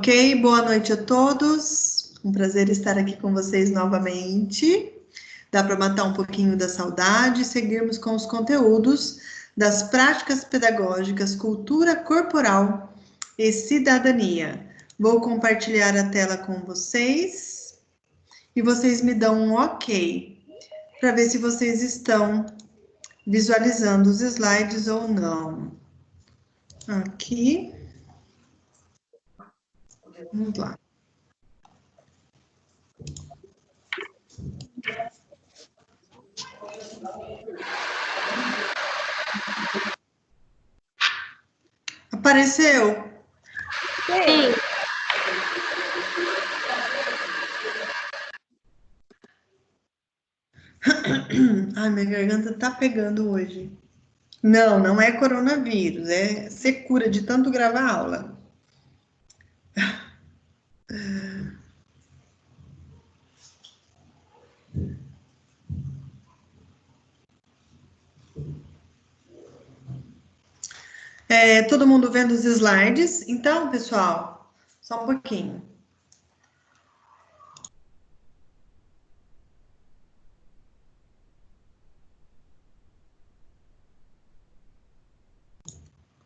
Ok, boa noite a todos. Um prazer estar aqui com vocês novamente. Dá para matar um pouquinho da saudade e seguirmos com os conteúdos das práticas pedagógicas, cultura corporal e cidadania. Vou compartilhar a tela com vocês e vocês me dão um ok para ver se vocês estão visualizando os slides ou não. Aqui. Vamos lá. Apareceu? Sim. Ai, minha garganta tá pegando hoje. Não, não é coronavírus, é secura de tanto gravar aula. Todo mundo vendo os slides? Então, pessoal, só um pouquinho.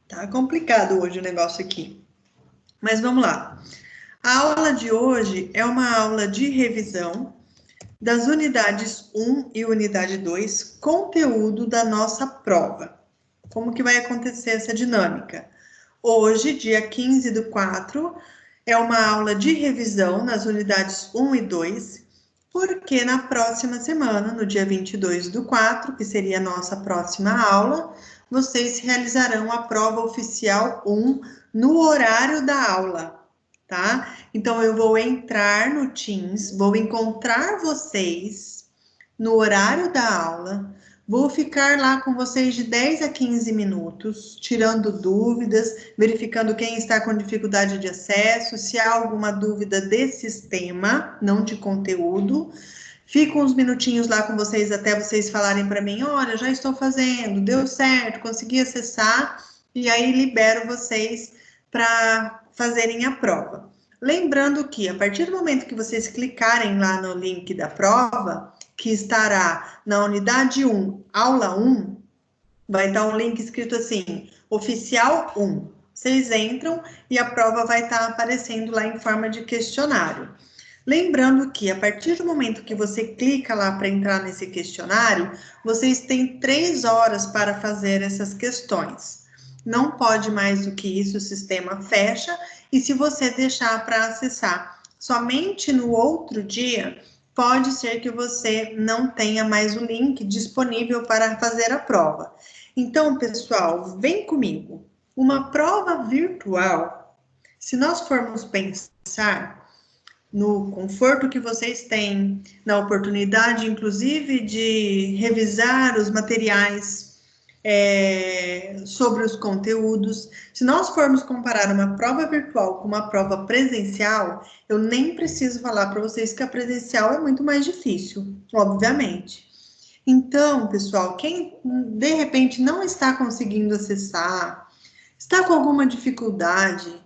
Tá complicado hoje o negócio aqui. Mas vamos lá. A aula de hoje é uma aula de revisão das unidades 1 e unidade 2, conteúdo da nossa prova. Como que vai acontecer essa dinâmica? Hoje, dia 15/4, é uma aula de revisão nas unidades 1 e 2, porque na próxima semana, no dia 22/4, que seria a nossa próxima aula, vocês realizarão a prova oficial 1 no horário da aula, tá? Então, eu vou entrar no Teams, vou encontrar vocês no horário da aula, vou ficar lá com vocês de 10 a 15 minutos, tirando dúvidas, verificando quem está com dificuldade de acesso, se há alguma dúvida de sistema, não de conteúdo. Fico uns minutinhos lá com vocês até vocês falarem para mim, olha, já estou fazendo, deu certo, consegui acessar, e aí libero vocês para fazerem a prova. Lembrando que, a partir do momento que vocês clicarem lá no link da prova, que estará na unidade 1, aula 1, vai estar um link escrito assim, oficial 1. Vocês entram e a prova vai estar aparecendo lá em forma de questionário. Lembrando que, a partir do momento que você clica lá para entrar nesse questionário, vocês têm 3 horas para fazer essas questões. Não pode mais do que isso, o sistema fecha, e se você deixar para acessar somente no outro dia, pode ser que você não tenha mais o link disponível para fazer a prova. Então, pessoal, vem comigo. Uma prova virtual, se nós formos pensar no conforto que vocês têm, na oportunidade, inclusive, de revisar os materiais sobre os conteúdos. Se nós formos comparar uma prova virtual com uma prova presencial, eu nem preciso falar para vocês que a presencial é muito mais difícil, obviamente. Então, pessoal, quem de repente não está conseguindo acessar, está com alguma dificuldade,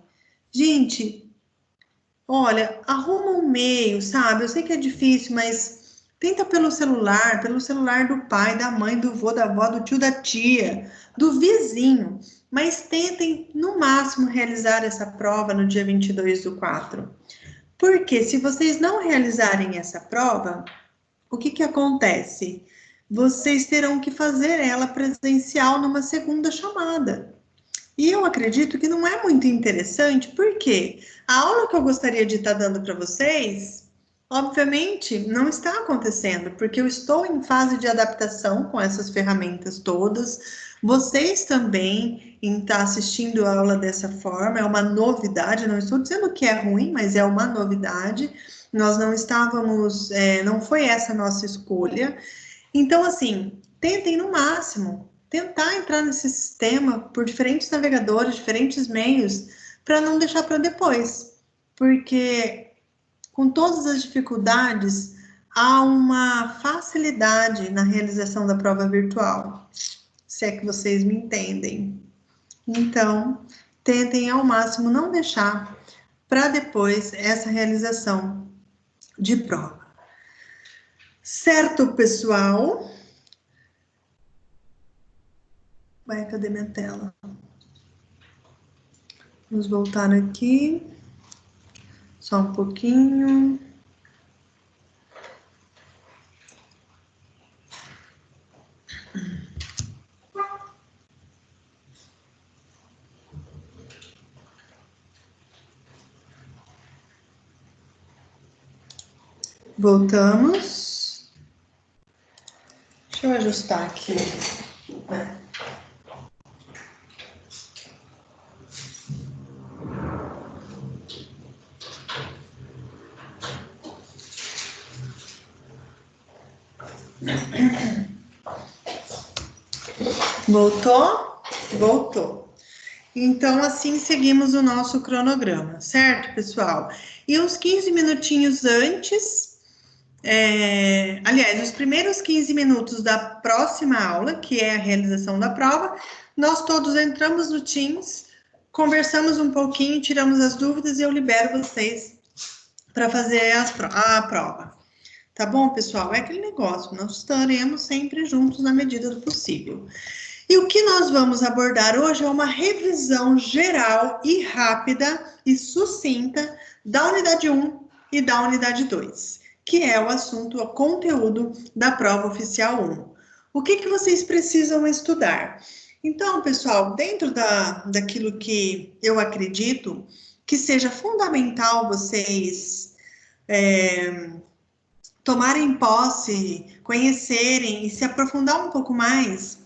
gente, olha, arruma um meio, sabe? Eu sei que é difícil, mas tenta pelo celular do pai, da mãe, do vô, da avó, do tio, da tia, do vizinho. Mas tentem, no máximo, realizar essa prova no dia 22/4. Porque se vocês não realizarem essa prova, o que que acontece? Vocês terão que fazer ela presencial numa segunda chamada. E eu acredito que não é muito interessante, porque a aula que eu gostaria de estar dando para vocês, obviamente, não está acontecendo, porque eu estou em fase de adaptação com essas ferramentas todas. Vocês também, em estar assistindo a aula dessa forma, é uma novidade, não estou dizendo que é ruim, mas é uma novidade. Nós não estávamos, não foi essa a nossa escolha. Então, assim, tentem no máximo tentar entrar nesse sistema por diferentes navegadores, diferentes meios, para não deixar para depois. Porque com todas as dificuldades, há uma facilidade na realização da prova virtual, se é que vocês me entendem. Então, tentem ao máximo não deixar para depois essa realização de prova. Certo, pessoal? Vai, cadê minha tela? Vamos voltar aqui. Só um pouquinho. Voltamos. Deixa eu ajustar aqui. Voltou? Voltou. Então, assim seguimos o nosso cronograma, certo, pessoal? E uns 15 minutinhos antes, aliás, os primeiros 15 minutos da próxima aula, que é a realização da prova, nós todos entramos no Teams, conversamos um pouquinho, tiramos as dúvidas e eu libero vocês para fazer a prova. Tá bom, pessoal? É aquele negócio, nós estaremos sempre juntos na medida do possível. E o que nós vamos abordar hoje é uma revisão geral e rápida e sucinta da unidade 1 e da unidade 2, que é o assunto, o conteúdo da prova oficial 1. O que vocês precisam estudar? Então, pessoal, dentro daquilo que eu acredito que seja fundamental vocês tomarem posse, conhecerem e se aprofundar um pouco mais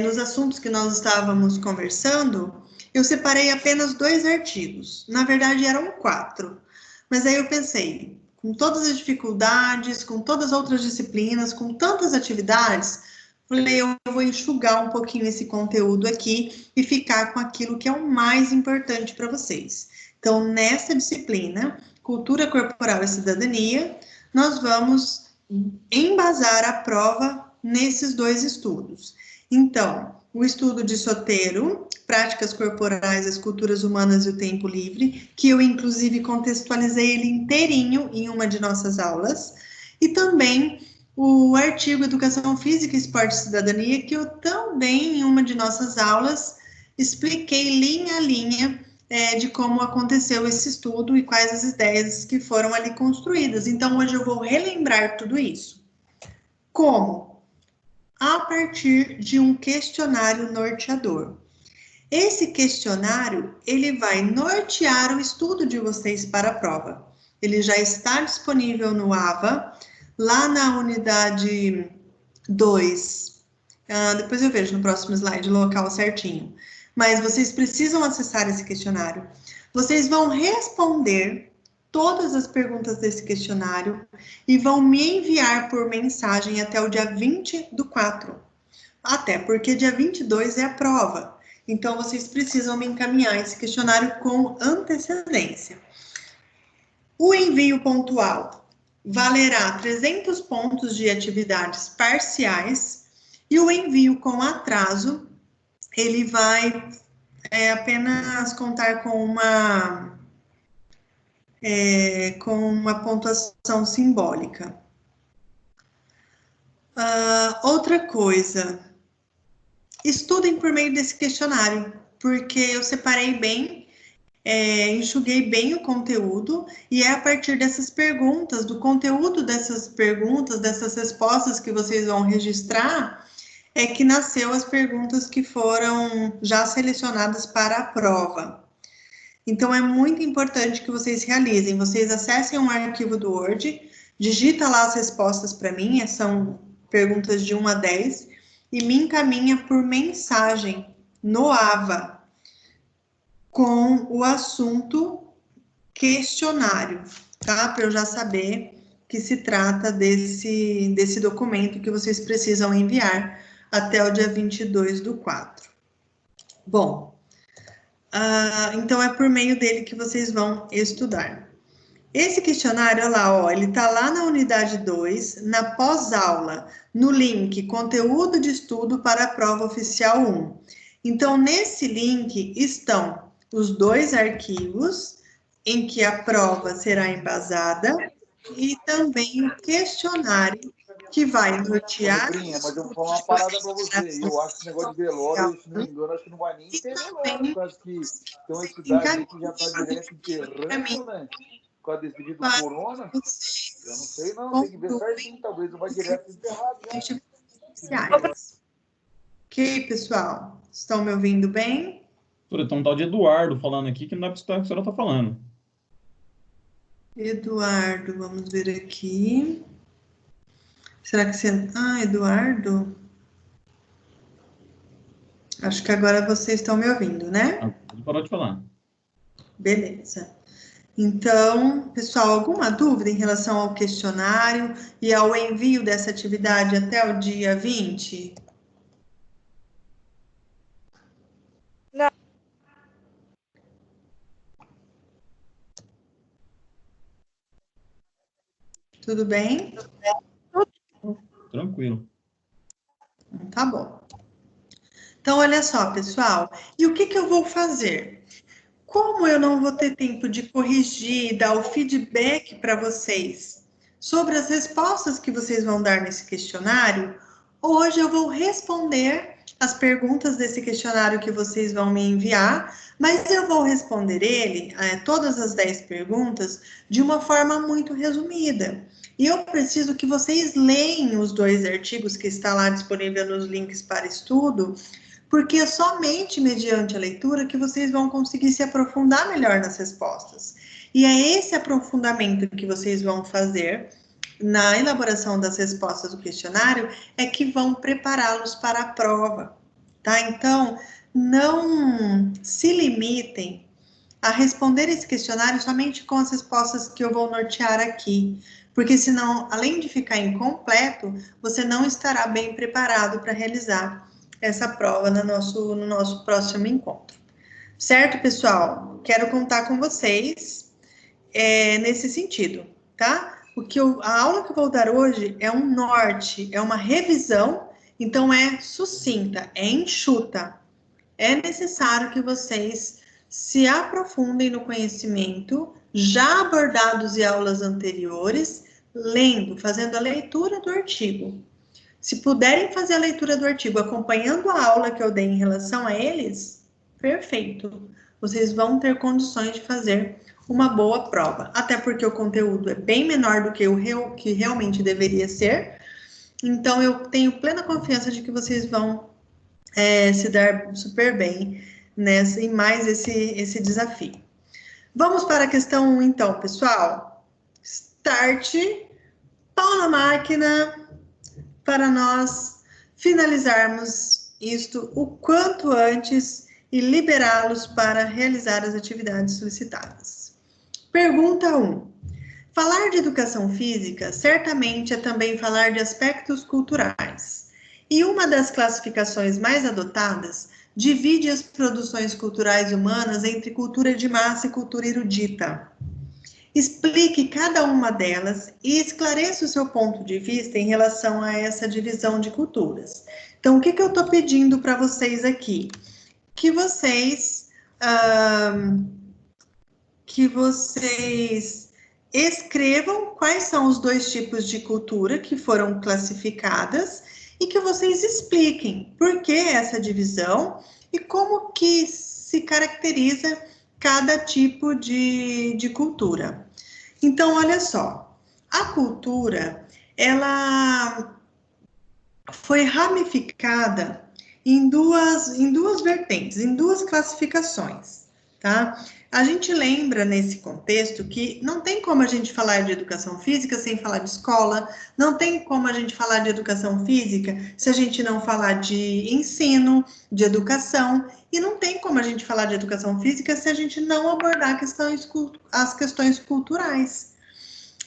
nos assuntos que nós estávamos conversando, eu separei apenas 2 artigos. Na verdade, eram 4. Mas aí eu pensei, com todas as dificuldades, com todas as outras disciplinas, com tantas atividades, falei, eu vou enxugar um pouquinho esse conteúdo aqui e ficar com aquilo que é o mais importante para vocês. Então, nessa disciplina, Cultura Corporal e Cidadania, nós vamos embasar a prova nesses 2 estudos. Então, o estudo de Soteiro, Práticas Corporais, as Culturas Humanas e o Tempo Livre, que eu, inclusive, contextualizei ele inteirinho em uma de nossas aulas, e também o artigo Educação Física, Esporte e Cidadania, que eu também, em uma de nossas aulas, expliquei linha a linha de como aconteceu esse estudo e quais as ideias que foram ali construídas. Então, hoje eu vou relembrar tudo isso. Como? A partir de um questionário norteador. Esse questionário, ele vai nortear o estudo de vocês para a prova. Ele já está disponível no AVA, lá na unidade 2. Depois eu vejo no próximo slide o local certinho. Mas vocês precisam acessar esse questionário. Vocês vão responder todas as perguntas desse questionário e vão me enviar por mensagem até o dia 20/4. Até porque dia 22 é a prova. Então, vocês precisam me encaminhar esse questionário com antecedência. O envio pontual valerá 300 pontos de atividades parciais e o envio com atraso, ele vai apenas contar com uma pontuação simbólica. Outra coisa, estudem por meio desse questionário, porque eu separei bem, enxuguei bem o conteúdo, e é a partir dessas perguntas, do conteúdo dessas perguntas, dessas respostas que vocês vão registrar, é que nasceu as perguntas que foram já selecionadas para a prova. Então, é muito importante que vocês realizem. Vocês acessem um arquivo do Word, digita lá as respostas para mim, são perguntas de 1 a 10, e me encaminha por mensagem no AVA, com o assunto questionário, tá? Para eu já saber que se trata desse documento que vocês precisam enviar até o dia 22/4. Bom, então, é por meio dele que vocês vão estudar. Esse questionário, olha lá, ó, ele está lá na unidade 2, na pós-aula, no link Conteúdo de Estudo para a Prova Oficial 1. Então, nesse link estão os 2 arquivos, em que a prova será embasada e também o questionário que vai nortear. Mas eu vou falar uma parada para você. Eu acho que esse negócio de velório, se não me engano, acho que não vai nem ter velório, por causa que tem uma cidade aí que já está direto enterrando, né? Por causa desse devido do corona. Eu não sei, não. Tem que ver certinho. Talvez não vai direto enterrado. Ok, pessoal? Estão me ouvindo bem? Tem um tal de Eduardo falando aqui que não é o que a senhora está falando. Eduardo, vamos ver aqui. Será que você... Ah, Eduardo? Acho que agora vocês estão me ouvindo, né? Ele parou de falar. Beleza. Então, pessoal, alguma dúvida em relação ao questionário e ao envio dessa atividade até o dia 20? Não. Tudo bem? Tranquilo. Tá bom. Então, olha só, pessoal. E o que eu vou fazer? Como eu não vou ter tempo de corrigir, dar o feedback para vocês sobre as respostas que vocês vão dar nesse questionário, hoje eu vou responder as perguntas desse questionário que vocês vão me enviar, mas eu vou responder ele, todas as 10 perguntas, de uma forma muito resumida. E eu preciso que vocês leiam os 2 artigos que está lá disponível nos links para estudo, porque é somente mediante a leitura que vocês vão conseguir se aprofundar melhor nas respostas. E é esse aprofundamento que vocês vão fazer na elaboração das respostas do questionário é que vão prepará-los para a prova, tá? Então, não se limitem a responder esse questionário somente com as respostas que eu vou nortear aqui, porque senão, além de ficar incompleto, você não estará bem preparado para realizar essa prova no nosso próximo encontro. Certo, pessoal? Quero contar com vocês nesse sentido, tá? A aula que eu vou dar hoje é um norte, é uma revisão, então é sucinta, é enxuta. É necessário que vocês se aprofundem no conhecimento já abordados em aulas anteriores, lendo, fazendo a leitura do artigo. Se puderem fazer a leitura do artigo acompanhando a aula que eu dei em relação a eles, perfeito. Vocês vão ter condições de fazer uma boa prova. Até porque o conteúdo é bem menor do que o que realmente deveria ser. Então, eu tenho plena confiança de que vocês vão se dar super bem em mais esse desafio. Vamos para a questão 1, então, pessoal. Start, pau na máquina, para nós finalizarmos isto o quanto antes e liberá-los para realizar as atividades solicitadas. Pergunta 1. Falar de educação física certamente é também falar de aspectos culturais. E uma das classificações mais adotadas divide as produções culturais humanas entre cultura de massa e cultura erudita. Explique cada uma delas e esclareça o seu ponto de vista em relação a essa divisão de culturas. Então, o que eu estou pedindo para vocês aqui? Que vocês escrevam quais são os 2 tipos de cultura que foram classificadas e que vocês expliquem por que essa divisão e como que se caracteriza cada tipo de cultura. Então, olha só, a cultura, ela foi ramificada em duas vertentes, em 2 classificações, tá? A gente lembra nesse contexto que não tem como a gente falar de educação física sem falar de escola, não tem como a gente falar de educação física se a gente não falar de ensino, de educação, e não tem como a gente falar de educação física se a gente não abordar as questões culturais.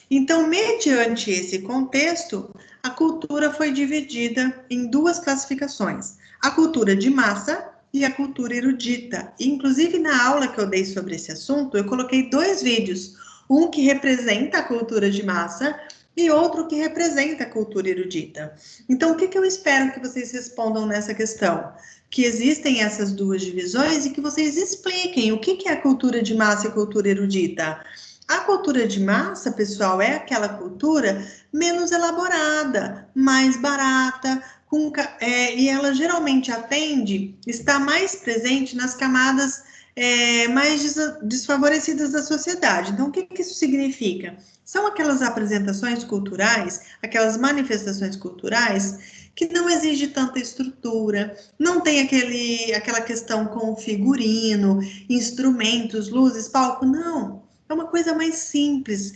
Então, mediante esse contexto, a cultura foi dividida em 2 classificações, a cultura de massa e a cultura erudita. Inclusive, na aula que eu dei sobre esse assunto, eu coloquei 2 vídeos, um que representa a cultura de massa e outro que representa a cultura erudita. Então, o que eu espero que vocês respondam nessa questão? que existem essas duas divisões e que vocês expliquem o que é a cultura de massa e cultura erudita. A cultura de massa, pessoal, é aquela cultura menos elaborada, mais barata, e ela geralmente está mais presente nas camadas mais desfavorecidas da sociedade. Então, o que isso significa? São aquelas apresentações culturais, aquelas manifestações culturais que não exige tanta estrutura, não tem aquela questão com figurino, instrumentos, luzes, palco, não. É uma coisa mais simples,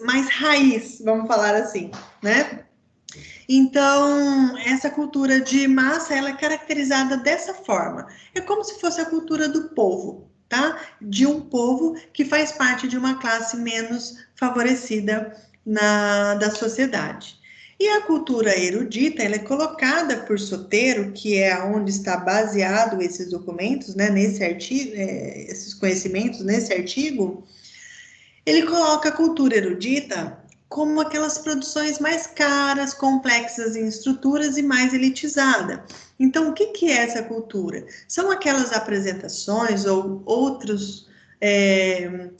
mais raiz, vamos falar assim, né? Então, essa cultura de massa, ela é caracterizada dessa forma. É como se fosse a cultura do povo, tá? De um povo que faz parte de uma classe menos favorecida da sociedade. E a cultura erudita, ela é colocada por Soteiro, que é onde está baseado esses documentos, né, nesse artigo, esses conhecimentos nesse artigo, ele coloca a cultura erudita como aquelas produções mais caras, complexas em estruturas e mais elitizada. Então, o que é essa cultura? São aquelas apresentações ou outros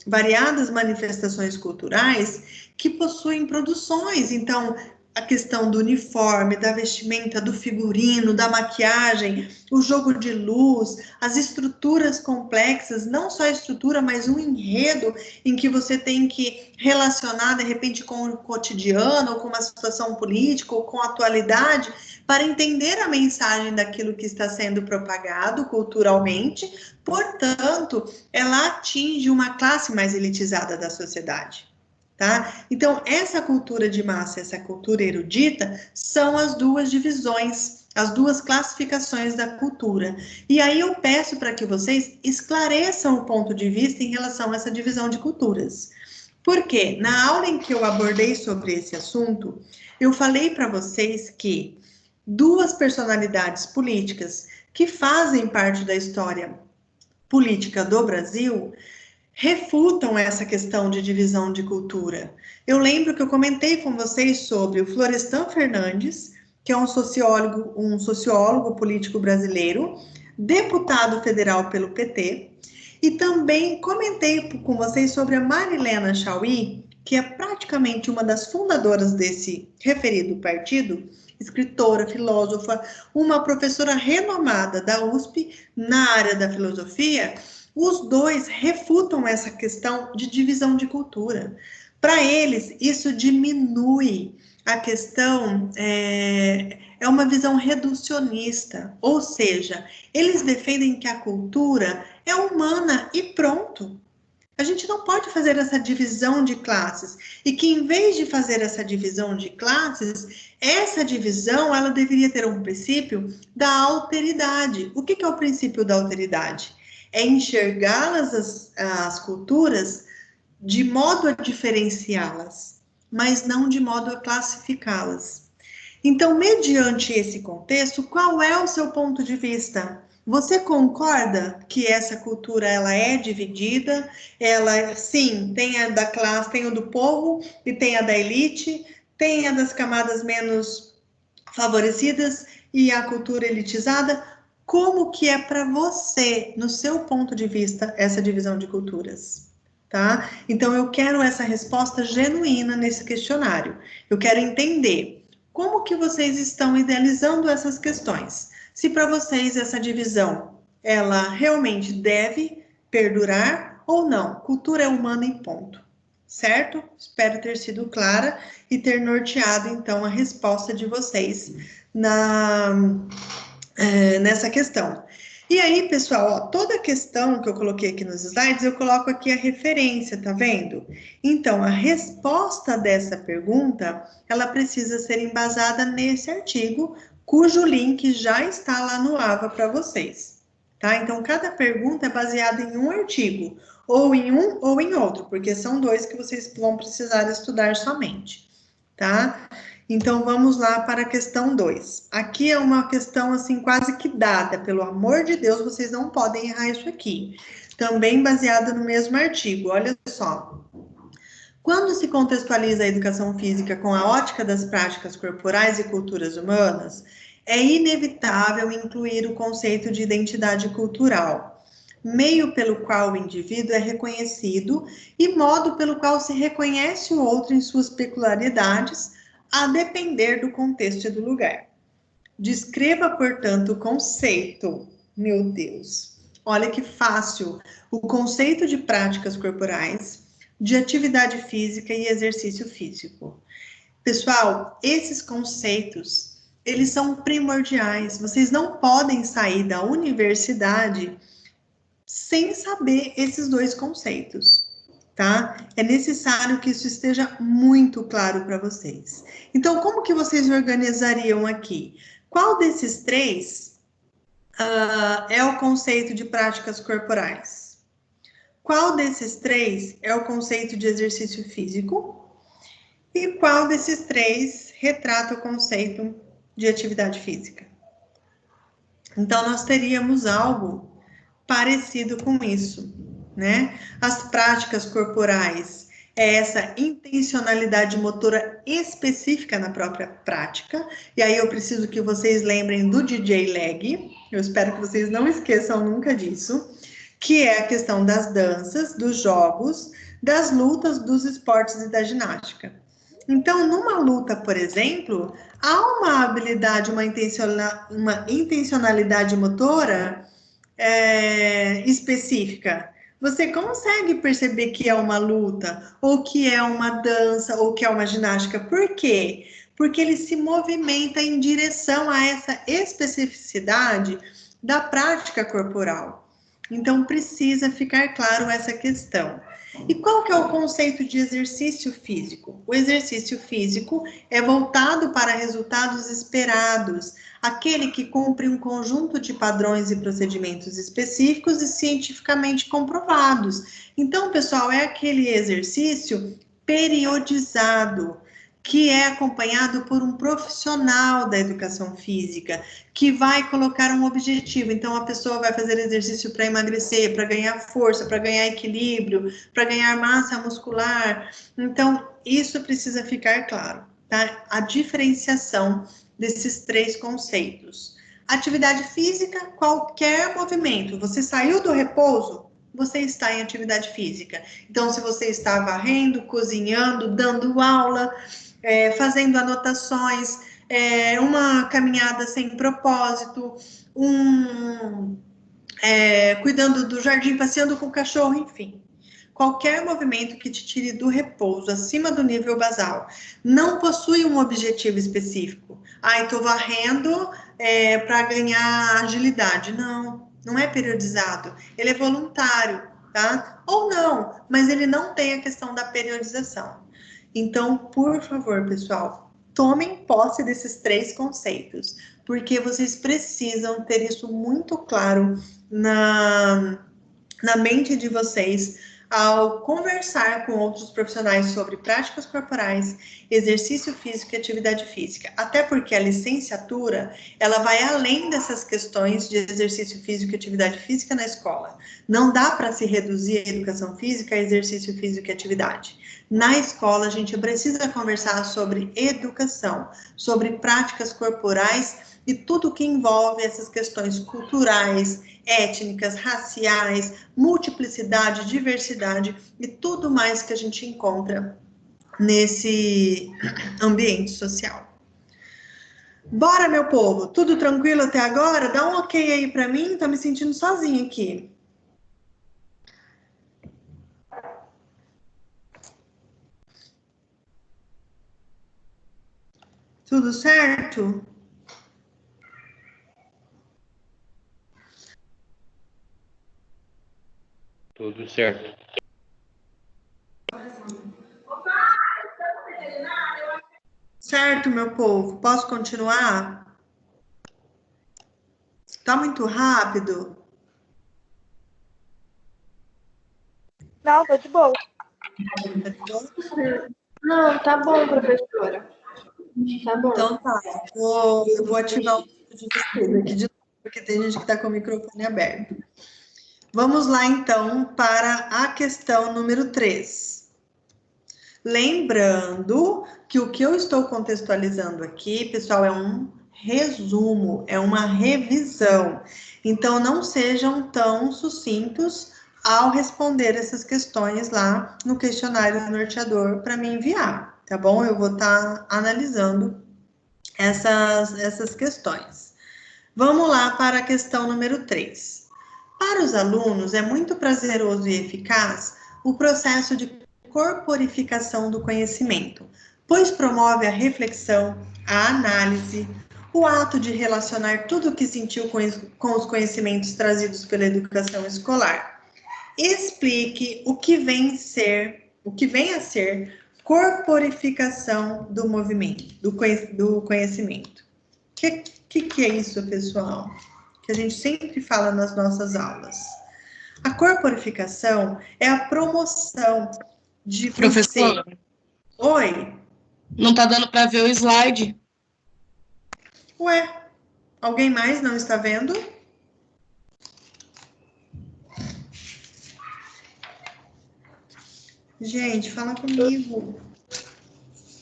variadas manifestações culturais que possuem produções. Então, a questão do uniforme, da vestimenta, do figurino, da maquiagem, o jogo de luz, as estruturas complexas, não só a estrutura, mas um enredo em que você tem que relacionar, de repente, com o cotidiano, ou com uma situação política, ou com a atualidade, para entender a mensagem daquilo que está sendo propagado culturalmente. Portanto, ela atinge uma classe mais elitizada da sociedade. Tá? Então, essa cultura de massa, essa cultura erudita, são as duas divisões, as duas classificações da cultura. E aí eu peço para que vocês esclareçam o ponto de vista em relação a essa divisão de culturas. Porque na aula em que eu abordei sobre esse assunto, eu falei para vocês que duas personalidades políticas que fazem parte da história política do Brasil refutam essa questão de divisão de cultura. Eu lembro que eu comentei com vocês sobre o Florestan Fernandes, que é um sociólogo político brasileiro, deputado federal pelo PT, e também comentei com vocês sobre a Marilena Chaui, que é praticamente uma das fundadoras desse referido partido, escritora, filósofa, uma professora renomada da USP na área da filosofia. Os dois refutam essa questão de divisão de cultura. Para eles, isso diminui a questão, é uma visão reducionista, ou seja, eles defendem que a cultura é humana e pronto. A gente não pode fazer essa divisão de classes, e que em vez de fazer essa divisão de classes, essa divisão, ela deveria ter um princípio da alteridade. O que é o princípio da alteridade? É enxergá-las, as culturas, de modo a diferenciá-las, mas não de modo a classificá-las. Então, mediante esse contexto, qual é o seu ponto de vista? Você concorda que essa cultura ela é dividida? Ela, sim, tem a da classe, tem o do povo e tem a da elite, tem a das camadas menos favorecidas e a cultura elitizada? Como que é para você, no seu ponto de vista, essa divisão de culturas? Tá? Então, eu quero essa resposta genuína nesse questionário. Eu quero entender como que vocês estão idealizando essas questões. Se para vocês essa divisão, ela realmente deve perdurar ou não. Cultura é humana e ponto. Certo? Espero ter sido clara e ter norteado, então, a resposta de vocês nessa questão. E aí, pessoal, ó, toda a questão que eu coloquei aqui nos slides, eu coloco aqui a referência, tá vendo? Então, a resposta dessa pergunta, ela precisa ser embasada nesse artigo, cujo link já está lá no AVA para vocês, tá? Então, cada pergunta é baseada em um artigo, ou em um ou em outro, porque são dois que vocês vão precisar estudar somente, tá? Então, vamos lá para a questão 2. Aqui é uma questão, assim, quase que dada. Pelo amor de Deus, vocês não podem errar isso aqui. Também baseada no mesmo artigo. Olha só. Quando se contextualiza a educação física com a ótica das práticas corporais e culturas humanas, é inevitável incluir o conceito de identidade cultural, meio pelo qual o indivíduo é reconhecido e modo pelo qual se reconhece o outro em suas peculiaridades, a depender do contexto e do lugar. Descreva, portanto, o conceito. Meu Deus, olha que fácil. O conceito de práticas corporais, de atividade física e exercício físico. Pessoal, esses conceitos, eles são primordiais. Vocês não podem sair da universidade sem saber esses dois conceitos, tá? É necessário que isso esteja muito claro para vocês. Então, como que vocês organizariam aqui? Qual desses três é o conceito de práticas corporais? Qual desses três é o conceito de exercício físico? E qual desses três retrata o conceito de atividade física? Então, nós teríamos algo parecido com isso, né? As práticas corporais é essa intencionalidade motora específica na própria prática, e aí eu preciso que vocês lembrem do DJ Leg, eu espero que vocês não esqueçam nunca disso, que é a questão das danças, dos jogos, das lutas, dos esportes e da ginástica. Então, numa luta, por exemplo, há uma habilidade, uma intencionalidade motora específica. Você consegue perceber que é uma luta, ou que é uma dança, ou que é uma ginástica. Por quê? Porque ele se movimenta em direção a essa especificidade da prática corporal. Então, precisa ficar claro essa questão. E qual que é o conceito de exercício físico? O exercício físico é voltado para resultados esperados, aquele que cumpre um conjunto de padrões e procedimentos específicos e cientificamente comprovados. Então, pessoal, é aquele exercício periodizado, que é acompanhado por um profissional da educação física, que vai colocar um objetivo. Então, a pessoa vai fazer exercício para emagrecer, para ganhar força, para ganhar equilíbrio, para ganhar massa muscular. Então, isso precisa ficar claro, tá? A diferenciação desses três conceitos. Atividade física, qualquer movimento. Você saiu do repouso, você está em atividade física. Então, se você está varrendo, cozinhando, dando aula, fazendo anotações, uma caminhada sem propósito, cuidando do jardim, passeando com o cachorro, enfim. Qualquer movimento que te tire do repouso, acima do nível basal, não possui um objetivo específico. Estou varrendo para ganhar agilidade. Não, não é periodizado. Ele é voluntário, tá? Ou não, mas ele não tem a questão da periodização. Então, por favor, pessoal, tomem posse desses três conceitos, porque vocês precisam ter isso muito claro na mente de vocês ao conversar com outros profissionais sobre práticas corporais, exercício físico e atividade física. Até porque a licenciatura, ela vai além dessas questões de exercício físico e atividade física na escola. Não dá para se reduzir a educação física a exercício físico e atividade. Na escola, a gente precisa conversar sobre educação, sobre práticas corporais e tudo que envolve essas questões culturais, étnicas, raciais, multiplicidade, diversidade e tudo mais que a gente encontra nesse ambiente social. Bora, meu povo, tudo tranquilo até agora? Dá um ok aí para mim, tô me sentindo sozinha aqui. Tudo certo? Tudo certo. Certo, meu povo. Posso continuar? Tá muito rápido? Não, tô de boa. Não, tá bom, professora. Tá bom. Então tá, eu vou ativar o vídeo de vocês aqui de novo, porque tem gente que está com o microfone aberto. Vamos lá, então, para a questão número 3. Lembrando que o que eu estou contextualizando aqui, pessoal, é um resumo, é uma revisão. Então, não sejam tão sucintos ao responder essas questões lá no questionário norteador para me enviar, tá bom? Eu vou estar analisando essas questões. Vamos lá para a questão número 3. Para os alunos, é muito prazeroso e eficaz o processo de corporificação do conhecimento, pois promove a reflexão, a análise, o ato de relacionar tudo o que sentiu com os conhecimentos trazidos pela educação escolar. Explique o que vem a ser corporificação do movimento, do conhecimento. O que é isso, pessoal? Que a gente sempre fala nas nossas aulas. A corporificação é a promoção de Professor, você... Oi? não tá dando para ver o slide. Ué, alguém mais não está vendo? Gente, fala comigo.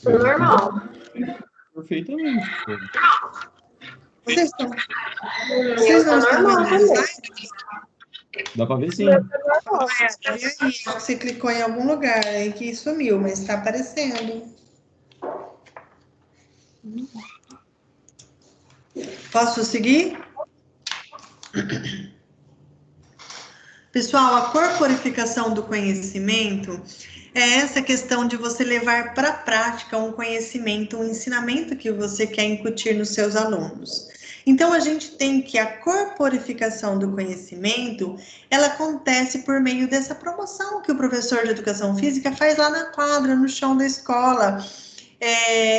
Normal. Perfeitamente. Vocês não Tá estão normal vendo o também. slide? Dá para ver sim. E aí, você clicou em algum lugar aí que sumiu, mas está aparecendo. Posso seguir? Pessoal, a corporificação do conhecimento é essa questão de você levar para a prática um conhecimento, um ensinamento que você quer incutir nos seus alunos. Então, a gente tem que a corporificação do conhecimento, ela acontece por meio dessa promoção que o professor de educação física faz lá na quadra, no chão da escola.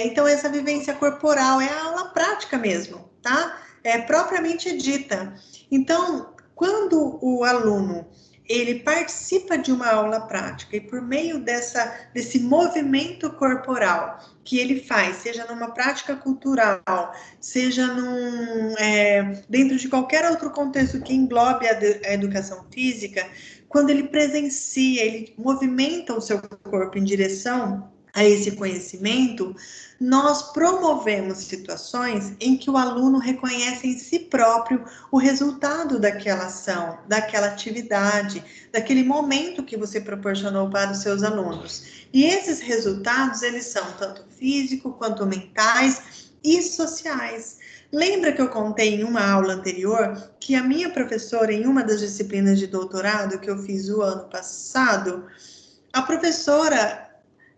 Então, essa vivência corporal é a aula prática mesmo, tá? É propriamente dita. Então, quando o aluno ele participa de uma aula prática e por meio desse movimento corporal que ele faz, seja numa prática cultural, seja dentro de qualquer outro contexto que englobe a educação física, quando ele presencia, ele movimenta o seu corpo em direção a esse conhecimento, nós promovemos situações em que o aluno reconhece em si próprio o resultado daquela ação, daquela atividade, daquele momento que você proporcionou para os seus alunos. E esses resultados, eles são tanto físicos quanto mentais e sociais. Lembra que eu contei em uma aula anterior que a minha professora, em uma das disciplinas de doutorado que eu fiz o ano passado, a professora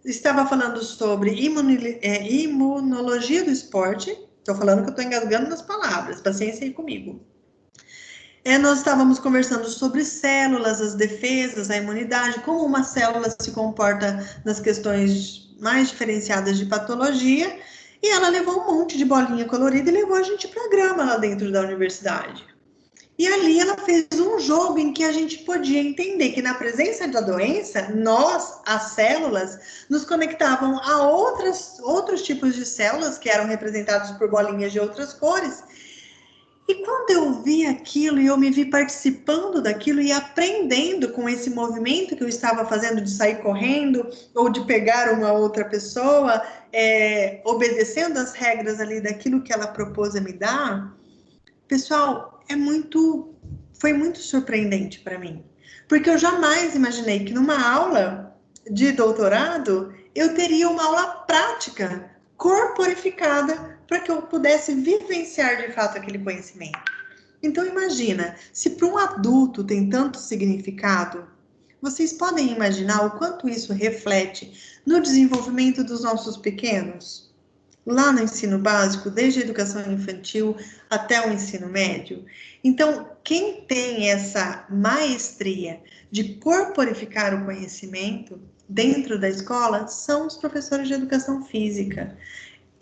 estava falando sobre imunologia do esporte. Estou falando que eu estou engasgando nas palavras, paciência aí comigo. Nós estávamos conversando sobre células, as defesas, a imunidade, como uma célula se comporta nas questões mais diferenciadas de patologia, e ela levou um monte de bolinha colorida e levou a gente para a grama lá dentro da universidade. E ali ela fez um jogo em que a gente podia entender que na presença da doença, nós, as células, nos conectavam a outros tipos de células que eram representados por bolinhas de outras cores. E quando eu vi aquilo e eu me vi participando daquilo e aprendendo com esse movimento que eu estava fazendo de sair correndo ou de pegar uma outra pessoa, obedecendo as regras ali daquilo que ela propôs a me dar, pessoal, foi muito surpreendente para mim, porque eu jamais imaginei que numa aula de doutorado eu teria uma aula prática, corporificada, para que eu pudesse vivenciar de fato aquele conhecimento. Então imagina, se para um adulto tem tanto significado, vocês podem imaginar o quanto isso reflete no desenvolvimento dos nossos pequenos? Lá no ensino básico, desde a educação infantil até o ensino médio. Então, quem tem essa maestria de corporificar o conhecimento dentro da escola são os professores de educação física.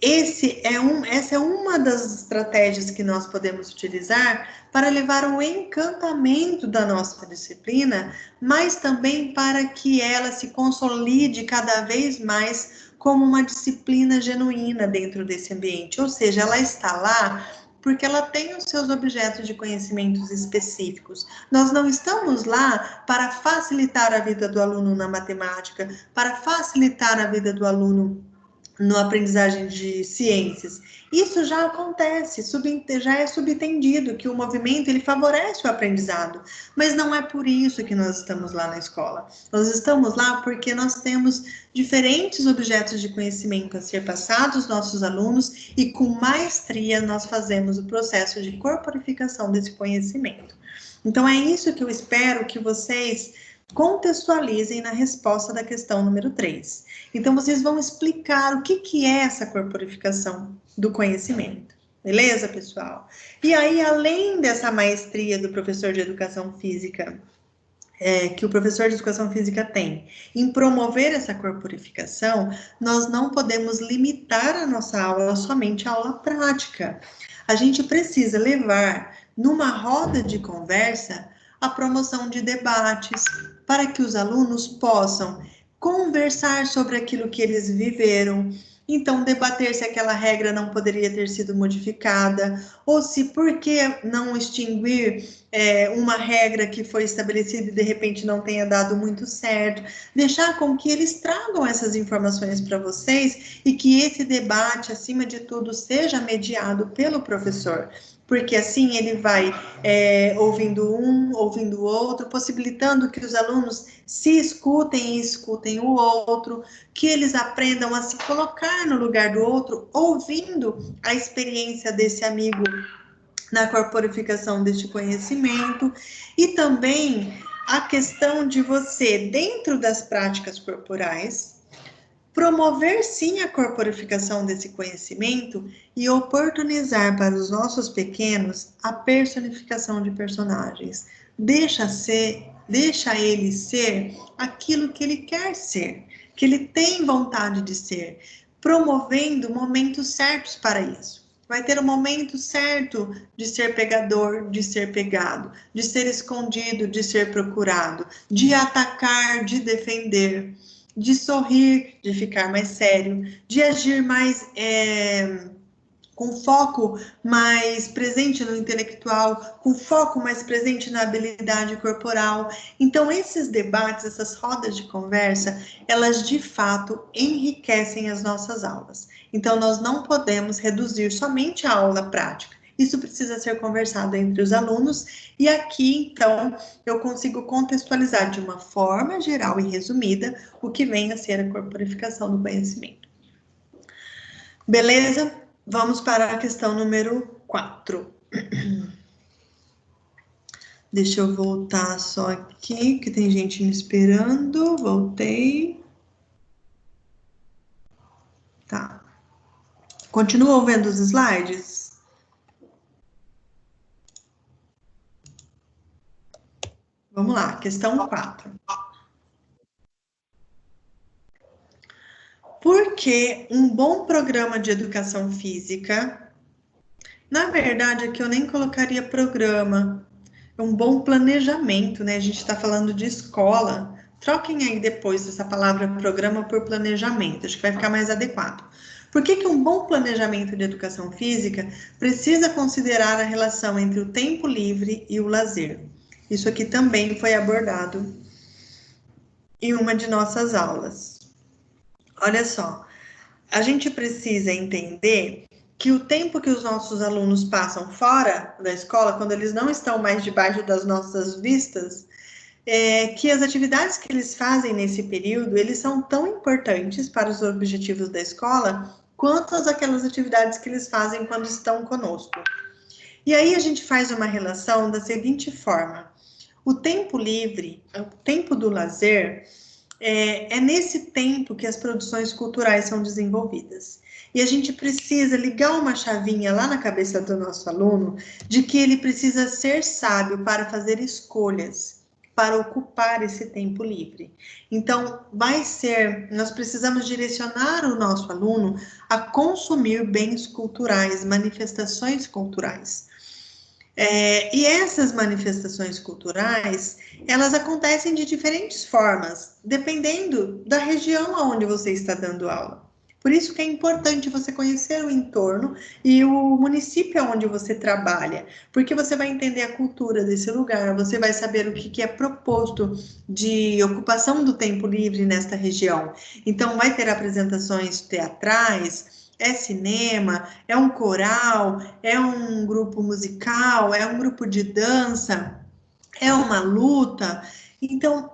Essa é uma das estratégias que nós podemos utilizar para levar o encantamento da nossa disciplina, mas também para que ela se consolide cada vez mais como uma disciplina genuína dentro desse ambiente, ou seja, ela está lá porque ela tem os seus objetos de conhecimentos específicos. Nós não estamos lá para facilitar a vida do aluno na matemática, para facilitar a vida do aluno na aprendizagem de ciências. Isso já acontece, já é subentendido que o movimento ele favorece o aprendizado, mas não é por isso que nós estamos lá na escola. Nós estamos lá porque nós temos diferentes objetos de conhecimento a ser passados aos nossos alunos e com maestria nós fazemos o processo de corporificação desse conhecimento. Então é isso que eu espero que vocês contextualizem na resposta da questão número 3. Então, vocês vão explicar o que é essa corporificação do conhecimento. Beleza, pessoal? E aí, além dessa maestria do professor de educação física, que o professor de educação física tem, em promover essa corporificação, nós não podemos limitar a nossa aula somente à aula prática. A gente precisa levar, numa roda de conversa, a promoção de debates, para que os alunos possam conversar sobre aquilo que eles viveram, então debater se aquela regra não poderia ter sido modificada, ou se por que não extinguir uma regra que foi estabelecida e de repente não tenha dado muito certo, deixar com que eles tragam essas informações para vocês e que esse debate, acima de tudo, seja mediado pelo professor. Porque assim ele vai ouvindo um, ouvindo o outro, possibilitando que os alunos se escutem e escutem o outro, que eles aprendam a se colocar no lugar do outro, ouvindo a experiência desse amigo na corporificação deste conhecimento, e também a questão de você, dentro das práticas corporais, promover sim a corporificação desse conhecimento e oportunizar para os nossos pequenos a personificação de personagens. Deixa ele ser aquilo que ele quer ser, que ele tem vontade de ser, promovendo momentos certos para isso. Vai ter o momento certo de ser pegador, de ser pegado, de ser escondido, de ser procurado, de atacar, de defender, de sorrir, de ficar mais sério, de agir mais com foco mais presente no intelectual, com foco mais presente na habilidade corporal. Então, esses debates, essas rodas de conversa, elas de fato enriquecem as nossas aulas. Então, nós não podemos reduzir somente a aula prática. Isso precisa ser conversado entre os alunos, e aqui, então, eu consigo contextualizar de uma forma geral e resumida o que vem a ser a corporificação do conhecimento. Beleza? Vamos para a questão número 4. Deixa eu voltar só aqui, que tem gente me esperando. Voltei. Tá. Continua vendo os slides? Vamos lá, questão 4. Por que um bom programa de educação física, na verdade aqui eu nem colocaria programa, é um bom planejamento, né? A gente está falando de escola, troquem aí depois essa palavra programa por planejamento, acho que vai ficar mais adequado. Por que um bom planejamento de educação física precisa considerar a relação entre o tempo livre e o lazer? Isso aqui também foi abordado em uma de nossas aulas. Olha só, a gente precisa entender que o tempo que os nossos alunos passam fora da escola, quando eles não estão mais debaixo das nossas vistas, que as atividades que eles fazem nesse período, eles são tão importantes para os objetivos da escola, quanto aquelas atividades que eles fazem quando estão conosco. E aí a gente faz uma relação da seguinte forma: o tempo livre, o tempo do lazer, é nesse tempo que as produções culturais são desenvolvidas. E a gente precisa ligar uma chavinha lá na cabeça do nosso aluno de que ele precisa ser sábio para fazer escolhas, para ocupar esse tempo livre. Então, nós precisamos direcionar o nosso aluno a consumir bens culturais, manifestações culturais. E essas manifestações culturais, elas acontecem de diferentes formas, dependendo da região onde você está dando aula. Por isso que é importante você conhecer o entorno e o município onde você trabalha, porque você vai entender a cultura desse lugar, você vai saber o que é proposto de ocupação do tempo livre nesta região. Então, vai ter apresentações teatrais, é cinema, é um coral, é um grupo musical, é um grupo de dança, é uma luta. Então,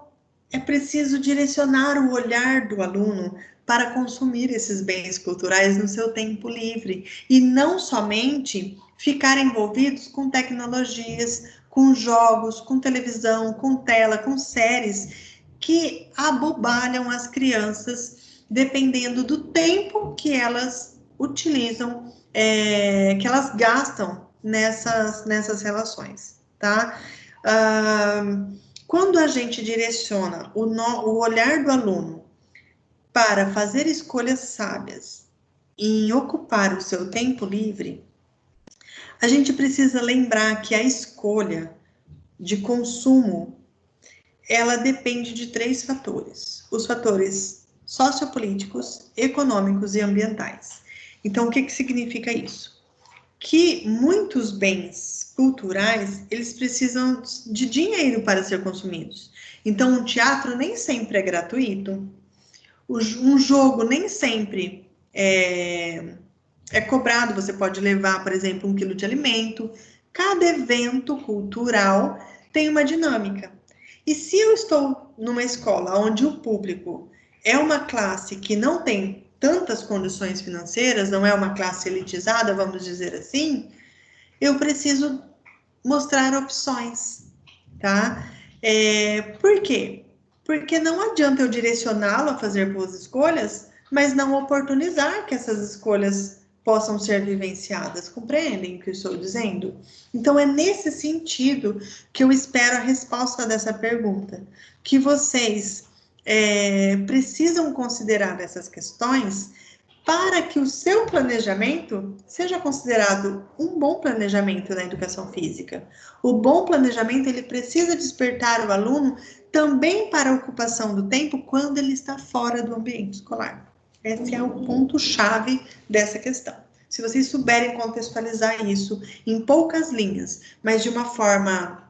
é preciso direcionar o olhar do aluno para consumir esses bens culturais no seu tempo livre e não somente ficar envolvidos com tecnologias, com jogos, com televisão, com tela, com séries que abobalham as crianças dependendo do tempo que elas utilizam, que elas gastam nessas relações, tá? Quando a gente direciona o olhar do aluno para fazer escolhas sábias em ocupar o seu tempo livre, a gente precisa lembrar que a escolha de consumo, ela depende de 3 fatores. Os fatores sociopolíticos, econômicos e ambientais. Então, o que significa isso? Que muitos bens culturais, eles precisam de dinheiro para ser consumidos. Então, um teatro nem sempre é gratuito, um jogo nem sempre é cobrado, você pode levar, por exemplo, 1 quilo de alimento. Cada evento cultural tem uma dinâmica. E se eu estou numa escola onde o público é uma classe que não tem tantas condições financeiras, não é uma classe elitizada, vamos dizer assim, eu preciso mostrar opções, tá? Por quê? Porque não adianta eu direcioná-lo a fazer boas escolhas, mas não oportunizar que essas escolhas possam ser vivenciadas. Compreendem o que eu estou dizendo? Então, é nesse sentido que eu espero a resposta dessa pergunta, que vocês precisam considerar essas questões para que o seu planejamento seja considerado um bom planejamento na educação física. O bom planejamento, ele precisa despertar o aluno também para a ocupação do tempo quando ele está fora do ambiente escolar. Esse é o ponto-chave dessa questão. Se vocês souberem contextualizar isso em poucas linhas, mas de uma forma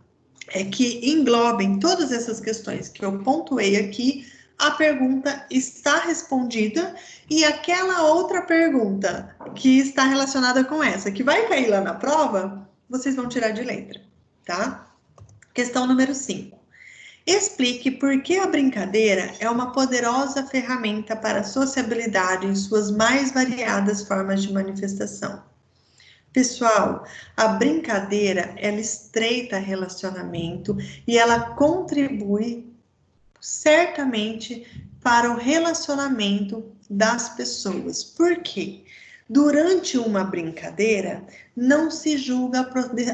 que englobem todas essas questões que eu pontuei aqui, a pergunta está respondida e aquela outra pergunta que está relacionada com essa, que vai cair lá na prova, vocês vão tirar de letra, tá? Questão número 5. Explique por que a brincadeira é uma poderosa ferramenta para a sociabilidade em suas mais variadas formas de manifestação. Pessoal, a brincadeira, ela estreita relacionamento e ela contribui certamente para o relacionamento das pessoas. Por quê? Durante uma brincadeira, não se julga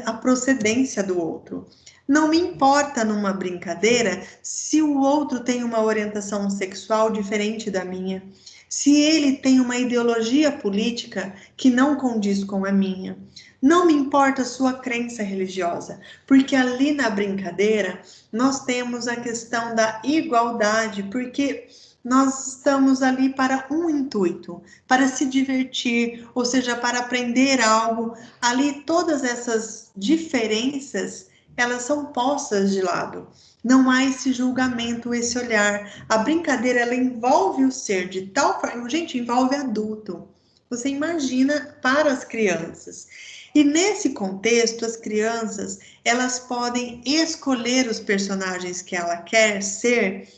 a procedência do outro. Não me importa numa brincadeira se o outro tem uma orientação sexual diferente da minha, se ele tem uma ideologia política que não condiz com a minha. Não me importa a sua crença religiosa, porque ali na brincadeira nós temos a questão da igualdade, porque nós estamos ali para um intuito, para se divertir, ou seja, para aprender algo. Ali todas essas diferenças, elas são postas de lado. Não há esse julgamento, esse olhar. A brincadeira, ela envolve o ser de tal forma, gente, envolve adulto. Você imagina para as crianças. E nesse contexto, as crianças, elas podem escolher os personagens que ela quer ser,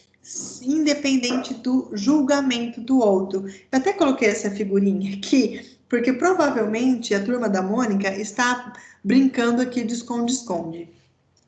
independente do julgamento do outro. Eu até coloquei essa figurinha aqui, porque provavelmente a turma da Mônica está brincando aqui de esconde-esconde.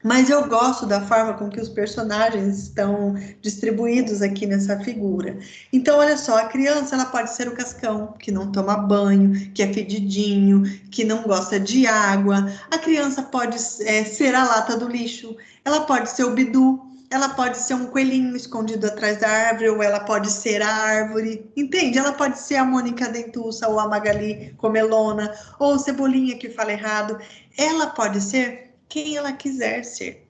Mas eu gosto da forma com que os personagens estão distribuídos aqui nessa figura. Então, olha só, a criança, ela pode ser o cascão, que não toma banho, que é fedidinho, que não gosta de água. A criança pode ser a lata do lixo, ela pode ser o bidu, ela pode ser um coelhinho escondido atrás da árvore, ou ela pode ser a árvore, entende? Ela pode ser a Mônica Dentuça, ou a Magali Comelona, ou Cebolinha que fala errado. Ela pode ser quem ela quiser ser.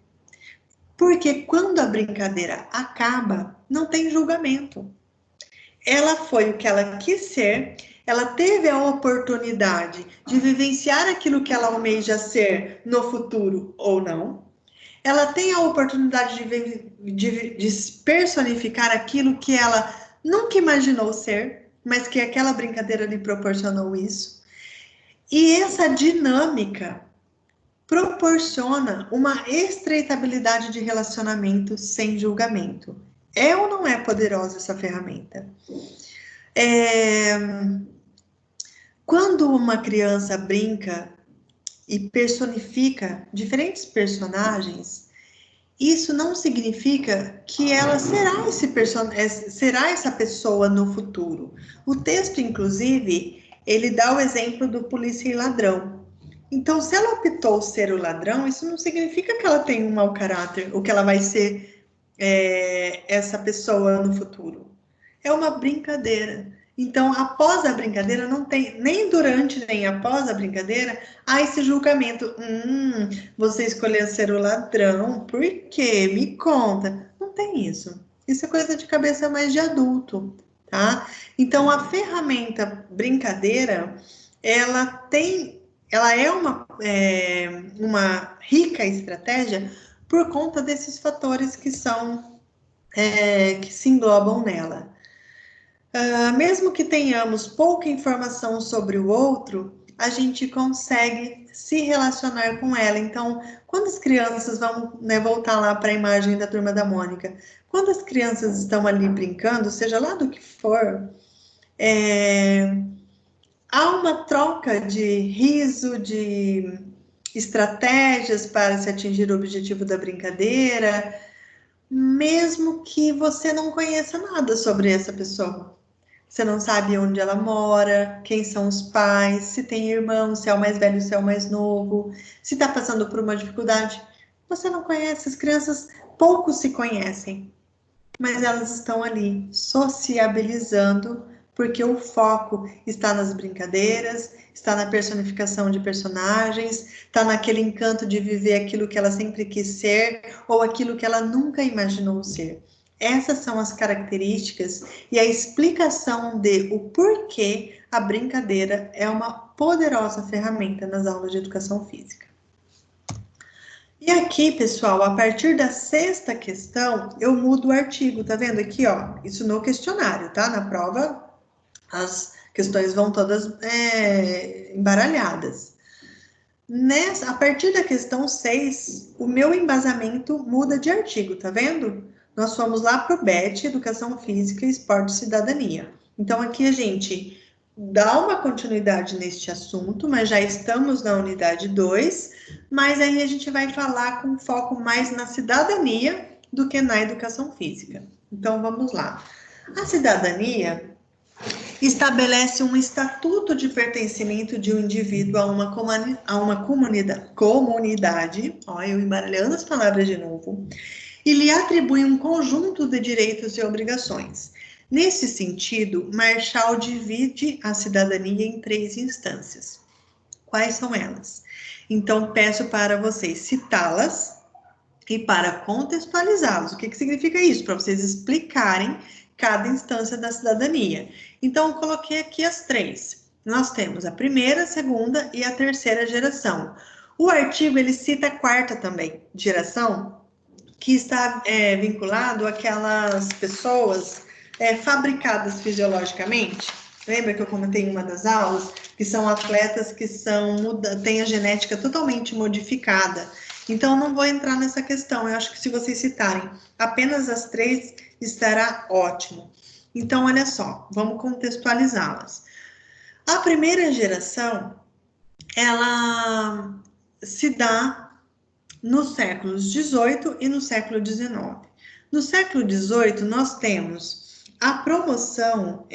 Porque quando a brincadeira acaba, não tem julgamento. ela foi o que ela quis ser, ela teve a oportunidade de vivenciar aquilo que ela almeja ser no futuro ou não. Ela tem a oportunidade de personificar aquilo que ela nunca imaginou ser, mas que aquela brincadeira lhe proporcionou isso. E essa dinâmica proporciona uma estreitabilidade de relacionamento sem julgamento. É ou não é poderosa essa ferramenta? Quando uma criança brinca e personifica diferentes personagens, isso não significa que ela será essa pessoa no futuro. O texto, inclusive, ele dá o exemplo do polícia e ladrão. Então, se ela optou ser o ladrão, isso não significa que ela tem um mau caráter, ou que ela vai ser essa pessoa no futuro. É uma brincadeira. Então, após a brincadeira, não tem, nem durante nem após a brincadeira, há esse julgamento. Você escolheu ser o ladrão, por quê? Me conta. Não tem isso. Isso é coisa de cabeça mais de adulto, tá? Então, a ferramenta brincadeira, ela é uma rica estratégia por conta desses fatores que se englobam nela. Mesmo que tenhamos pouca informação sobre o outro, a gente consegue se relacionar com ela. Então, quando as crianças vão voltar lá para a imagem da Turma da Mônica, quando as crianças estão ali brincando, seja lá do que for, há uma troca de riso, de estratégias para se atingir o objetivo da brincadeira, mesmo que você não conheça nada sobre essa pessoa. Você não sabe onde ela mora, quem são os pais, se tem irmão, se é o mais velho, se é o mais novo, se está passando por uma dificuldade. Você não conhece, as crianças pouco se conhecem, mas elas estão ali sociabilizando, porque o foco está nas brincadeiras, está na personificação de personagens, está naquele encanto de viver aquilo que ela sempre quis ser ou aquilo que ela nunca imaginou ser. Essas são as características e a explicação de o porquê a brincadeira é uma poderosa ferramenta nas aulas de educação física. E aqui, pessoal, a partir da 6ª questão, eu mudo o artigo, tá vendo aqui, ó? Isso no questionário, tá? Na prova, as questões vão todas embaralhadas. A partir da questão 6, o meu embasamento muda de artigo, tá vendo? Nós fomos lá para o BET, Educação Física, Esporte e Cidadania. Então, aqui a gente dá uma continuidade neste assunto, mas já estamos na unidade 2, mas aí a gente vai falar com foco mais na cidadania do que na educação física. Então, vamos lá. A cidadania estabelece um estatuto de pertencimento de um indivíduo a uma comunidade, ó, eu embaralhando as palavras de novo, e lhe atribui um conjunto de direitos e obrigações. Nesse sentido, Marshall divide a cidadania em 3 instâncias. Quais são elas? Então, peço para vocês citá-las e para contextualizá-las. O que significa isso? Para vocês explicarem cada instância da cidadania. Então, eu coloquei aqui as 3. Nós temos a primeira, a segunda e a terceira geração. O artigo, ele cita a 4ª também, geração, que está vinculado àquelas pessoas fabricadas fisiologicamente. Lembra que eu comentei em uma das aulas que são atletas que têm a genética totalmente modificada. Então, não vou entrar nessa questão. Eu acho que se vocês citarem apenas as 3, estará ótimo. Então, olha só, vamos contextualizá-las. A primeira geração, ela se dá nos séculos XVIII e no século XIX. No século XVIII, nós temos a promoção,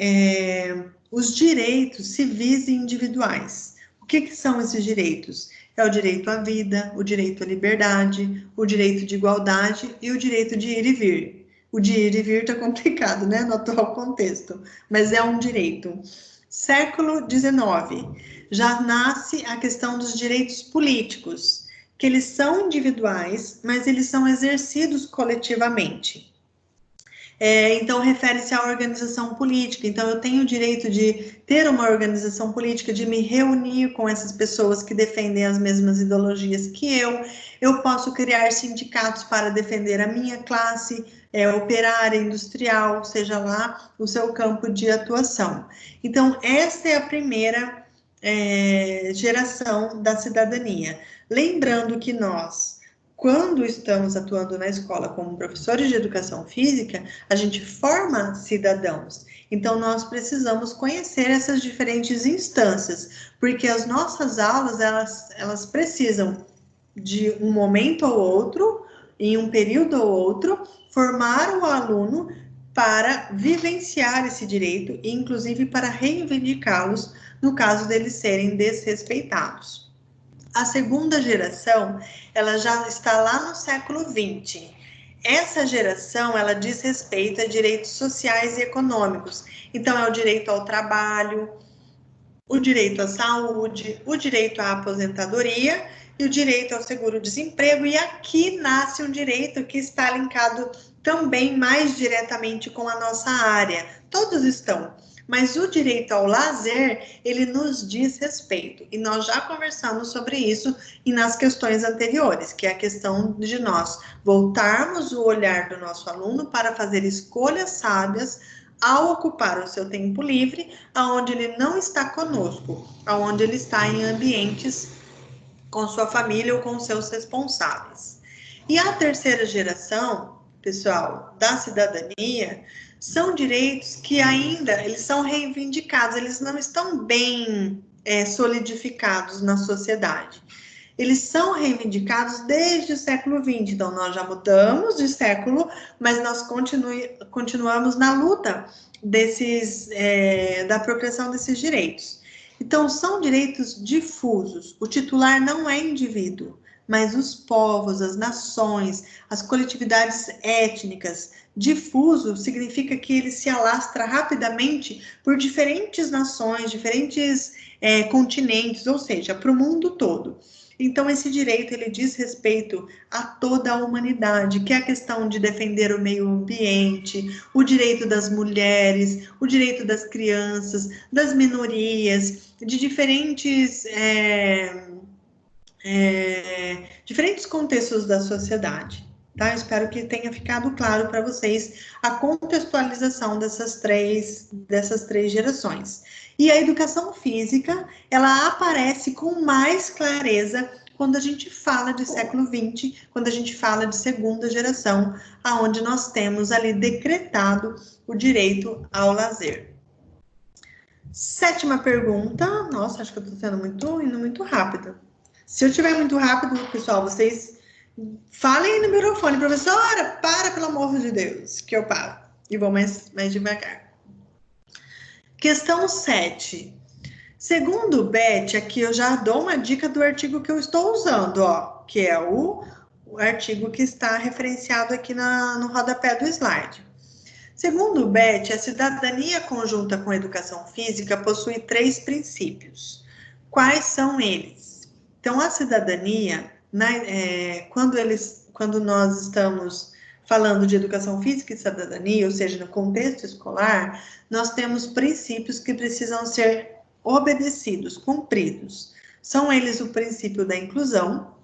os direitos civis e individuais. O que são esses direitos? É o direito à vida, o direito à liberdade, o direito de igualdade e o direito de ir e vir. O de ir e vir está complicado, né, no atual contexto, mas é um direito. Século XIX, já nasce a questão dos direitos políticos, que eles são individuais, mas eles são exercidos coletivamente. Então, refere-se à organização política. Então, eu tenho o direito de ter uma organização política, de me reunir com essas pessoas que defendem as mesmas ideologias que eu. Eu posso criar sindicatos para defender a minha classe operária, industrial, seja lá o seu campo de atuação. Então, essa é a primeira geração da cidadania. Lembrando que nós, quando estamos atuando na escola como professores de educação física, a gente forma cidadãos. Então, nós precisamos conhecer essas diferentes instâncias, porque as nossas aulas, elas precisam de um momento ou outro, em um período ou outro, formar o aluno para vivenciar esse direito e, inclusive, para reivindicá-los no caso deles serem desrespeitados. A segunda geração, ela já está lá no século XX. Essa geração, ela diz respeito a direitos sociais e econômicos. Então, é o direito ao trabalho, o direito à saúde, o direito à aposentadoria e o direito ao seguro-desemprego. E aqui nasce um direito que está linkado também mais diretamente com a nossa área. Todos estão. Mas o direito ao lazer, ele nos diz respeito. E nós já conversamos sobre isso e nas questões anteriores, que é a questão de nós voltarmos o olhar do nosso aluno para fazer escolhas sábias ao ocupar o seu tempo livre, aonde ele não está conosco, aonde ele está em ambientes com sua família ou com seus responsáveis. E a terceira geração, pessoal, da cidadania, são direitos que ainda eles são reivindicados, eles não estão bem solidificados na sociedade. Eles são reivindicados desde o século XX, então nós já mudamos de século, mas nós continuamos na luta da apropriação desses direitos. Então, são direitos difusos, o titular não é indivíduo, mas os povos, as nações, as coletividades étnicas. Difuso significa que ele se alastra rapidamente por diferentes nações, diferentes continentes, ou seja, para o mundo todo. Então, esse direito, ele diz respeito a toda a humanidade, que é a questão de defender o meio ambiente, o direito das mulheres, o direito das crianças, das minorias, de diferentes contextos da sociedade. Tá? Eu espero que tenha ficado claro para vocês a contextualização dessas três gerações. E a educação física, ela aparece com mais clareza quando a gente fala de século XX, quando a gente fala de segunda geração, aonde nós temos ali decretado o direito ao lazer. Sétima pergunta. Nossa, acho que eu estou indo muito rápido. Se eu estiver muito rápido, pessoal, vocês falem no microfone, professora, para, pelo amor de Deus, que eu paro. E vou mais devagar. Questão 7. Segundo o Beth, aqui eu já dou uma dica do artigo que eu estou usando, ó, que é o artigo que está referenciado aqui no rodapé do slide. Segundo o Beth, a cidadania conjunta com a educação física possui 3 princípios. Quais são eles? Então, a cidadania, quando nós estamos falando de educação física e cidadania, ou seja, no contexto escolar, nós temos princípios que precisam ser obedecidos, cumpridos. São eles o princípio da inclusão,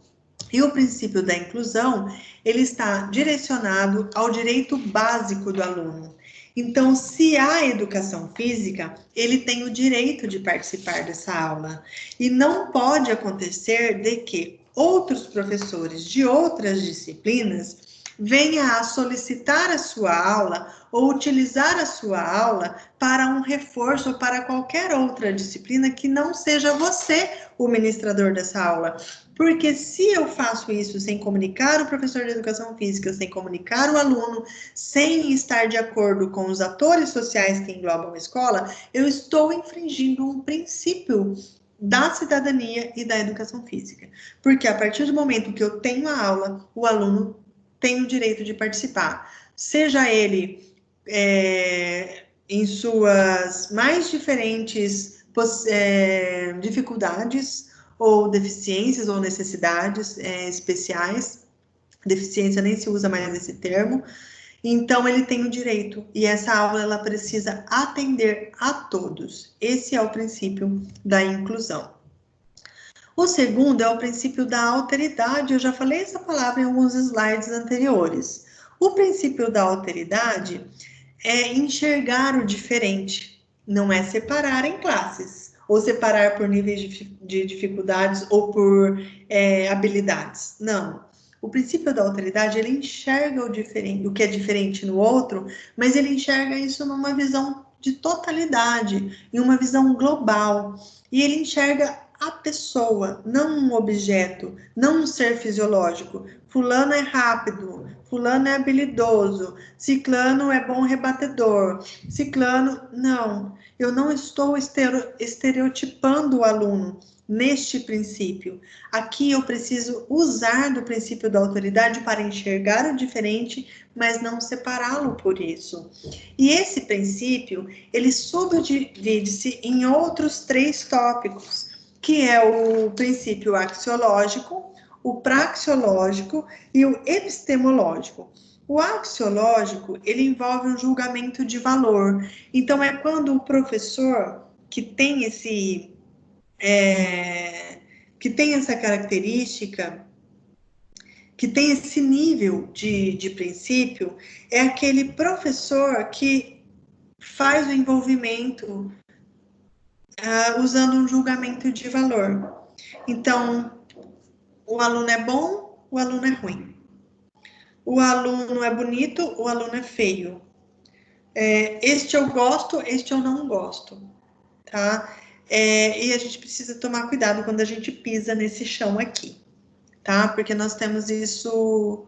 e o princípio da inclusão, ele está direcionado ao direito básico do aluno. Então, se há educação física, ele tem o direito de participar dessa aula. E não pode acontecer de que outros professores de outras disciplinas venha a solicitar a sua aula ou utilizar a sua aula para um reforço ou para qualquer outra disciplina que não seja você o ministrador dessa aula. Porque se eu faço isso sem comunicar o professor de educação física, sem comunicar o aluno, sem estar de acordo com os atores sociais que englobam a escola, eu estou infringindo um princípio da cidadania e da educação física. Porque a partir do momento que eu tenho a aula, o aluno tem o direito de participar, seja ele em suas mais diferentes dificuldades ou deficiências ou necessidades especiais, deficiência nem se usa mais esse termo, Então, ele tem o direito, e essa aula ela precisa atender a todos. Esse é o princípio da inclusão. O segundo é o princípio da alteridade, eu já falei essa palavra em alguns slides anteriores. O princípio da alteridade é enxergar o diferente, não é separar em classes, ou separar por níveis de dificuldades ou por habilidades, não. O princípio da alteridade, ele enxerga o diferente, o que é diferente no outro, mas ele enxerga isso numa visão de totalidade, em uma visão global. E ele enxerga a pessoa, não um objeto, não um ser fisiológico. Fulano é rápido, fulano é habilidoso, ciclano é bom rebatedor, ciclano... Não, eu não estou estereotipando o aluno neste princípio. Aqui eu preciso usar do princípio da autoridade para enxergar o diferente, mas não separá-lo por isso. E esse princípio, ele subdivide-se em outros 3 tópicos, que é o princípio axiológico, o praxeológico e o epistemológico. O axiológico, ele envolve um julgamento de valor. Então, é quando o professor que tem essa característica, que tem esse nível de princípio, é aquele professor que faz o envolvimento usando um julgamento de valor. Então, o aluno é bom, o aluno é ruim. O aluno é bonito, o aluno é feio. Este eu gosto, este eu não gosto, tá? E a gente precisa tomar cuidado quando a gente pisa nesse chão aqui, tá? Porque nós temos isso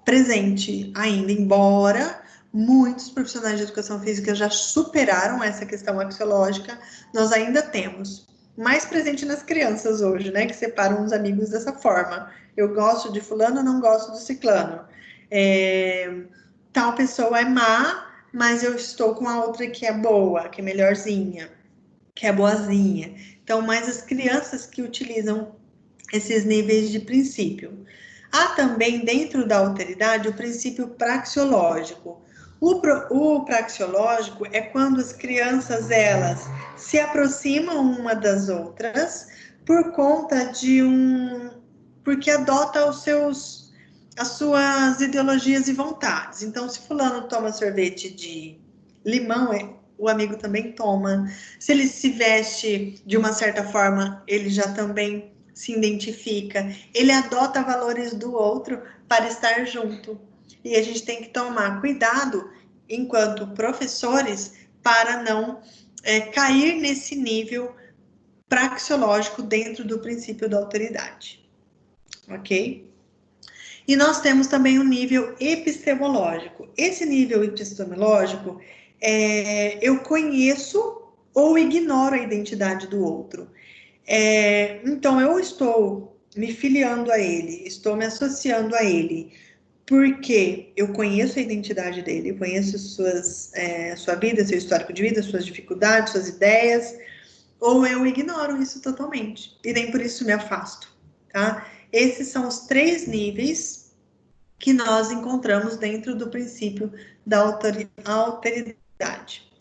presente ainda, embora muitos profissionais de educação física já superaram essa questão axiológica, nós ainda temos. Mais presente nas crianças hoje, né? Que separam os amigos dessa forma. Eu gosto de fulano, não gosto do ciclano. Tal pessoa é má, mas eu estou com a outra que é boa, que é melhorzinha, que é boazinha. Então, mais as crianças que utilizam esses níveis de princípio. Há também, dentro da alteridade, o princípio praxeológico. O praxeológico é quando as crianças, elas se aproximam uma das outras por conta porque adota as suas ideologias e vontades. Então, se fulano toma sorvete de limão, o amigo também toma. Se ele se veste de uma certa forma, ele já também se identifica. Ele adota valores do outro para estar junto. E a gente tem que tomar cuidado, enquanto professores, para não cair nesse nível praxeológico dentro do princípio da autoridade. Ok? E nós temos também o nível epistemológico. Esse nível epistemológico, eu conheço ou ignoro a identidade do outro. Então, eu estou me filiando a ele, estou me associando a ele, porque eu conheço a identidade dele, eu conheço sua vida, seu histórico de vida, suas dificuldades, suas ideias, ou eu ignoro isso totalmente, e nem por isso me afasto, tá? Esses são os 3 níveis que nós encontramos dentro do princípio da alteridade.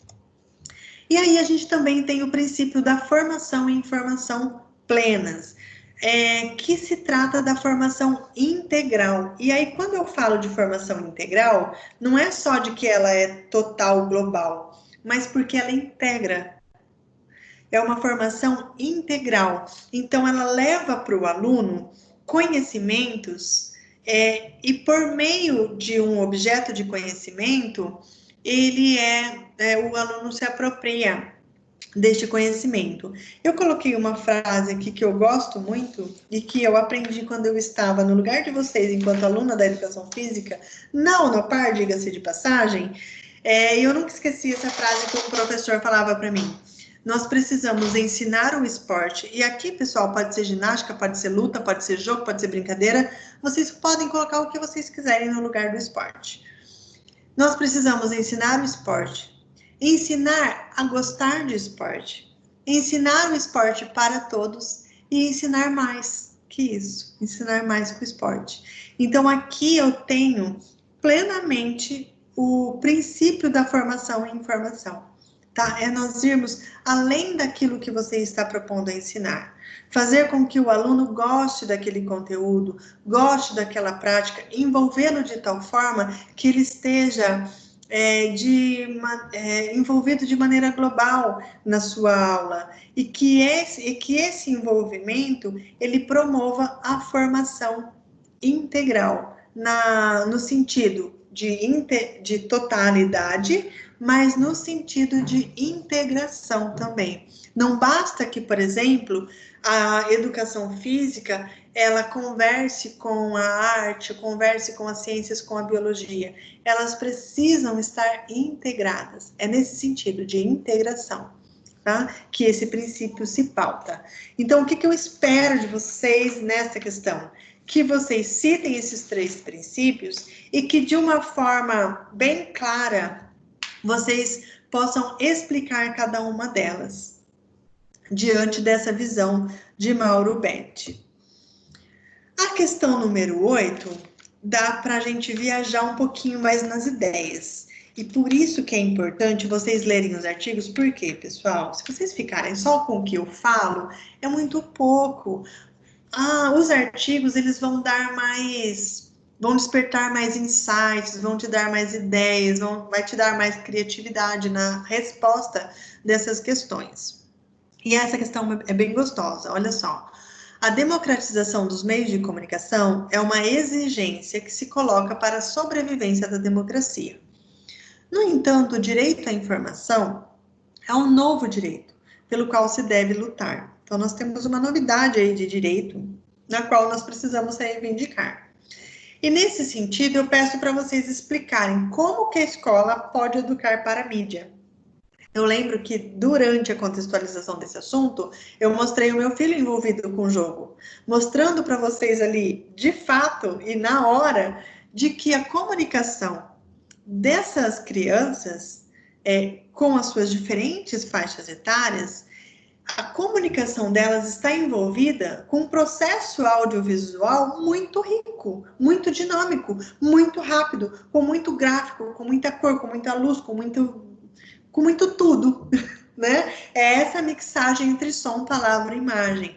E aí a gente também tem o princípio da formação e informação plenas, que se trata da formação integral. E aí, quando eu falo de formação integral, não é só de que ela é total, global, mas porque ela integra. É uma formação integral. Então, ela leva para o aluno conhecimentos e por meio de um objeto de conhecimento, o aluno se apropria deste conhecimento. Eu coloquei uma frase aqui que eu gosto muito e que eu aprendi quando eu estava no lugar de vocês, enquanto aluna da educação física, na Unopar, diga-se de passagem, eu nunca esqueci essa frase que um professor falava para mim. Nós precisamos ensinar o esporte, e aqui, pessoal, pode ser ginástica, pode ser luta, pode ser jogo, pode ser brincadeira, vocês podem colocar o que vocês quiserem no lugar do esporte. Nós precisamos ensinar o esporte, ensinar a gostar de esporte, ensinar o esporte para todos e ensinar mais que isso, ensinar mais com o esporte. Então, aqui eu tenho plenamente o princípio da formação em informação, tá? É nós irmos além daquilo que você está propondo a ensinar. Fazer com que o aluno goste daquele conteúdo, goste daquela prática, envolvê-lo de tal forma que ele esteja envolvido de maneira global na sua aula e que esse envolvimento ele promova a formação integral, no sentido de totalidade, mas no sentido de integração também. Não basta que, por exemplo, a educação física, ela converse com a arte, converse com as ciências, com a biologia. Elas precisam estar integradas. É nesse sentido de integração, tá? Que esse princípio se pauta. Então, o que eu espero de vocês nessa questão? Que vocês citem esses 3 princípios e que, de uma forma bem clara, vocês possam explicar cada uma delas diante dessa visão de Mauro Betti. A questão número 8 dá para a gente viajar um pouquinho mais nas ideias. E por isso que é importante vocês lerem os artigos, porque, pessoal, se vocês ficarem só com o que eu falo, é muito pouco. Os artigos, eles vão despertar mais insights, vão te dar mais ideias, vai te dar mais criatividade na resposta dessas questões. E essa questão é bem gostosa, olha só. A democratização dos meios de comunicação é uma exigência que se coloca para a sobrevivência da democracia. No entanto, o direito à informação é um novo direito, pelo qual se deve lutar. Então, nós temos uma novidade aí de direito, na qual nós precisamos reivindicar. E, nesse sentido, eu peço para vocês explicarem como que a escola pode educar para a mídia. Eu lembro que, durante a contextualização desse assunto, eu mostrei o meu filho envolvido com o jogo, mostrando para vocês ali, de fato e na hora, de que a comunicação dessas crianças, com as suas diferentes faixas etárias, a comunicação delas está envolvida com um processo audiovisual muito rico, muito dinâmico, muito rápido, com muito gráfico, com muita cor, com muita luz, com muito tudo, né? É essa mixagem entre som, palavra e imagem.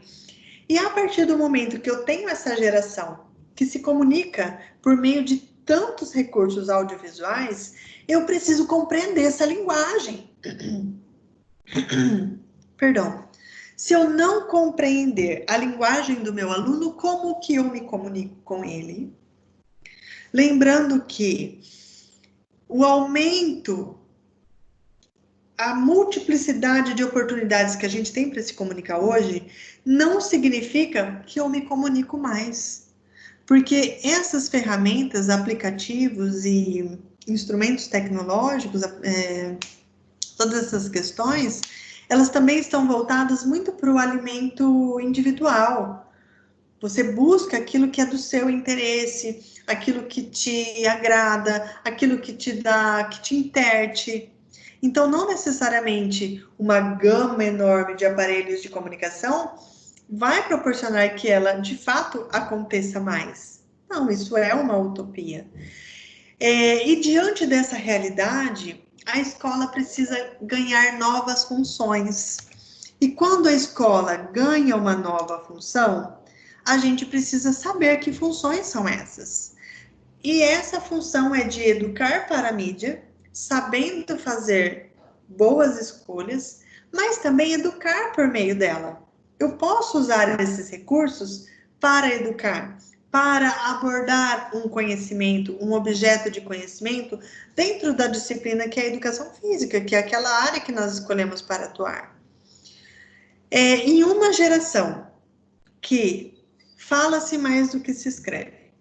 E a partir do momento que eu tenho essa geração que se comunica por meio de tantos recursos audiovisuais, eu preciso compreender essa linguagem. Perdão. Se eu não compreender a linguagem do meu aluno, como que eu me comunico com ele? Lembrando que o aumento, a multiplicidade de oportunidades que a gente tem para se comunicar hoje, não significa que eu me comunico mais. Porque essas ferramentas, aplicativos e instrumentos tecnológicos, todas essas questões, elas também estão voltadas muito para o alimento individual. Você busca aquilo que é do seu interesse, aquilo que te agrada, aquilo que te dá, que te enterte. Então, não necessariamente uma gama enorme de aparelhos de comunicação vai proporcionar que ela, de fato, aconteça mais. Não, isso é uma utopia. E diante dessa realidade, a escola precisa ganhar novas funções. E quando a escola ganha uma nova função, a gente precisa saber que funções são essas. E essa função é de educar para a mídia, sabendo fazer boas escolhas, mas também educar por meio dela. Eu posso usar esses recursos para educar, para abordar um conhecimento, um objeto de conhecimento dentro da disciplina que é a educação física, que é aquela área que nós escolhemos para atuar. Em uma geração que fala-se mais do que se escreve,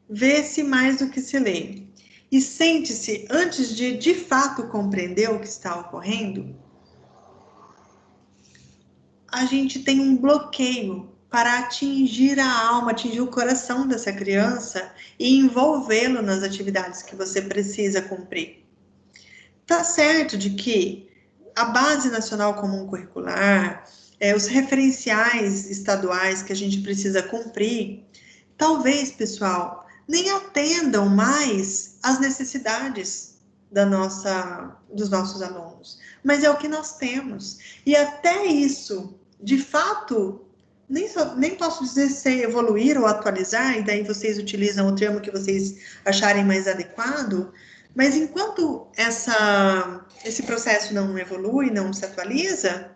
vê-se mais do que se lê, e sente-se antes de fato compreender o que está ocorrendo, a gente tem um bloqueio para atingir a alma, atingir o coração dessa criança e envolvê-lo nas atividades que você precisa cumprir. Tá certo de que a Base Nacional Comum Curricular, os referenciais estaduais que a gente precisa cumprir, talvez, pessoal, nem atendam mais às necessidades dos nossos alunos, mas é o que nós temos. E até isso, de fato, nem posso dizer se evoluir ou atualizar, e daí vocês utilizam o termo que vocês acharem mais adequado, mas enquanto esse processo não evolui, não se atualiza,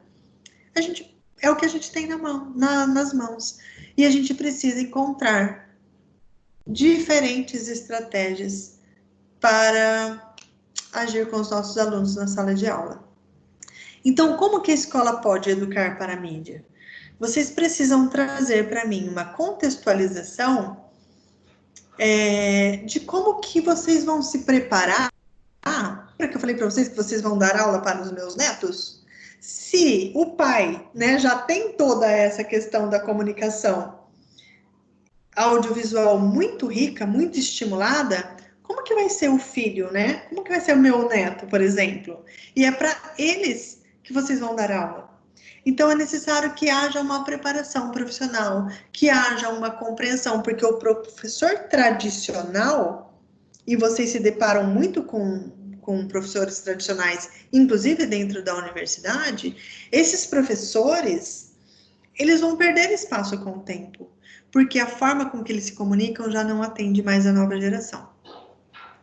é o que a gente tem nas mãos. E a gente precisa encontrar diferentes estratégias para agir com os nossos alunos na sala de aula. Então, como que a escola pode educar para a mídia? Vocês precisam trazer para mim uma contextualização de como que vocês vão se preparar. Lembra que eu falei para vocês que vocês vão dar aula para os meus netos? Se o pai, né, já tem toda essa questão da comunicação audiovisual muito rica, muito estimulada, como que vai ser o filho, né? Como que vai ser o meu neto, por exemplo? E é para eles que vocês vão dar aula. Então, é necessário que haja uma preparação profissional, que haja uma compreensão, porque o professor tradicional, e vocês se deparam muito com professores tradicionais, inclusive dentro da universidade, esses professores, eles vão perder espaço com o tempo, porque a forma com que eles se comunicam já não atende mais a nova geração.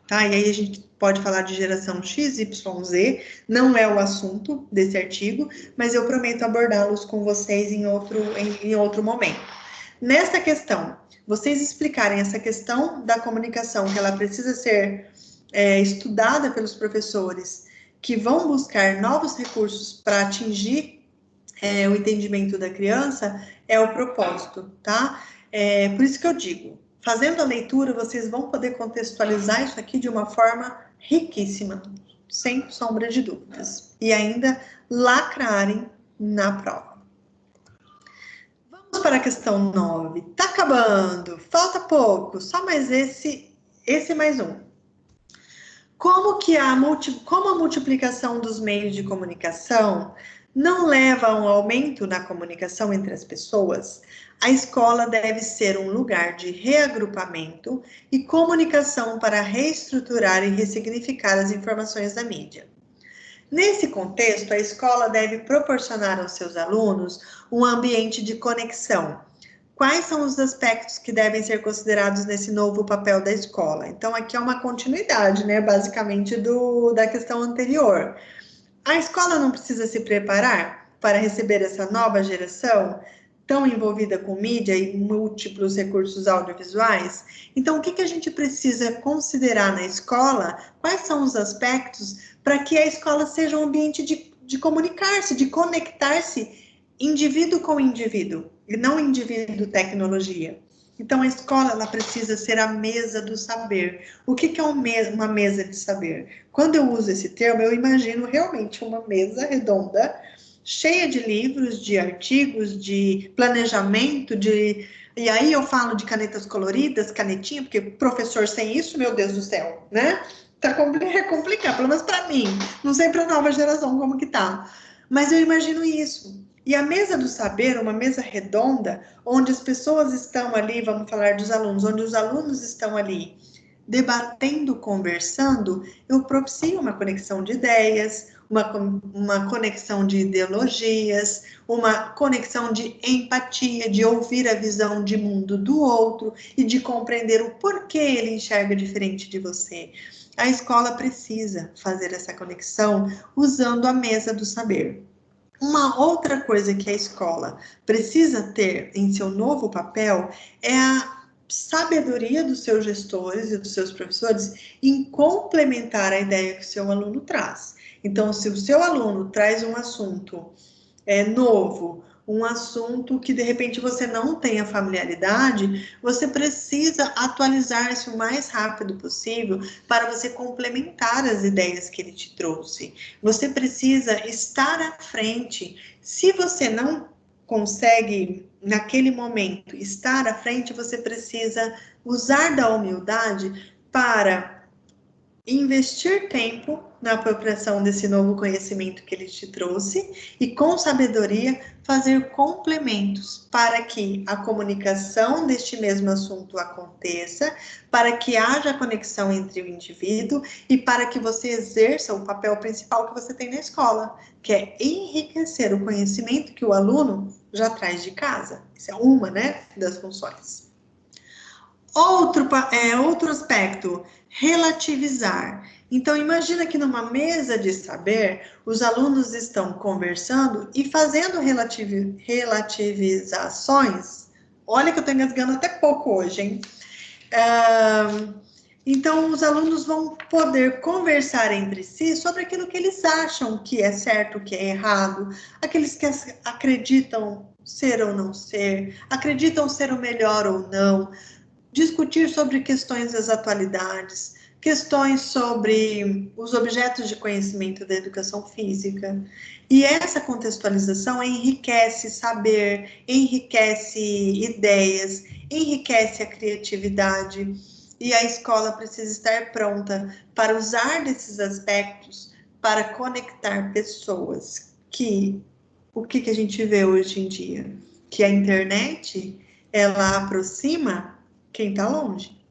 Tá? E aí a gente pode falar de geração X, Y, Z, não é o assunto desse artigo, mas eu prometo abordá-los com vocês em outro momento. Nessa questão, vocês explicarem essa questão da comunicação, que ela precisa ser estudada pelos professores, que vão buscar novos recursos para atingir o entendimento da criança, é o propósito, tá? Por isso que eu digo, fazendo a leitura, vocês vão poder contextualizar isso aqui de uma forma riquíssima, sem sombra de dúvidas, e ainda lacrarem na prova. Vamos para a questão 9. Tá acabando, falta pouco, só mais esse mais um. Como a multiplicação dos meios de comunicação não leva a um aumento na comunicação entre as pessoas, a escola deve ser um lugar de reagrupamento e comunicação para reestruturar e ressignificar as informações da mídia. Nesse contexto, a escola deve proporcionar aos seus alunos um ambiente de conexão. Quais são os aspectos que devem ser considerados nesse novo papel da escola? Então, aqui é uma continuidade, né, basicamente, da questão anterior. A escola não precisa se preparar para receber essa nova geração tão envolvida com mídia e múltiplos recursos audiovisuais? Então, o que a gente precisa considerar na escola? Quais são os aspectos para que a escola seja um ambiente de comunicar-se, de conectar-se indivíduo com indivíduo, e não indivíduo tecnologia? Então, a escola ela precisa ser a mesa do saber. O que é uma mesa de saber? Quando eu uso esse termo, eu imagino realmente uma mesa redonda, cheia de livros, de artigos, de planejamento, e aí eu falo de canetas coloridas, canetinha, porque professor sem isso, meu Deus do céu, né? É complicado, pelo menos para mim. Não sei para a nova geração como que tá. Mas eu imagino isso. E a mesa do saber, uma mesa redonda, onde as pessoas estão ali, vamos falar dos alunos, onde os alunos estão ali debatendo, conversando, eu propicio uma conexão de ideias, uma conexão de ideologias, uma conexão de empatia, de ouvir a visão de mundo do outro e de compreender o porquê ele enxerga diferente de você. A escola precisa fazer essa conexão usando a mesa do saber. Uma outra coisa que a escola precisa ter em seu novo papel é a sabedoria dos seus gestores e dos seus professores em complementar a ideia que o seu aluno traz. Então, se o seu aluno traz um assunto novo, um assunto que de repente você não tenha familiaridade, você precisa atualizar-se o mais rápido possível para você complementar as ideias que ele te trouxe. Você precisa estar à frente. Se você não consegue, naquele momento, estar à frente, você precisa usar da humildade para investir tempo na apropriação desse novo conhecimento que ele te trouxe e, com sabedoria, fazer complementos para que a comunicação deste mesmo assunto aconteça, para que haja conexão entre o indivíduo e para que você exerça o papel principal que você tem na escola, que é enriquecer o conhecimento que o aluno já traz de casa. Isso é uma, né, das funções. Outro aspecto, relativizar. Então, imagina que numa mesa de saber, os alunos estão conversando e fazendo relativizações. Olha que eu estou engasgando até pouco hoje, hein? Então, os alunos vão poder conversar entre si sobre aquilo que eles acham que é certo, que é errado, aqueles que acreditam ser ou não ser, acreditam ser o melhor ou não, discutir sobre questões das atualidades, questões sobre os objetos de conhecimento da educação física. E essa contextualização enriquece saber, enriquece ideias, enriquece a criatividade. E a escola precisa estar pronta para usar desses aspectos para conectar pessoas. O que a gente vê hoje em dia? Que a internet, ela aproxima quem está longe,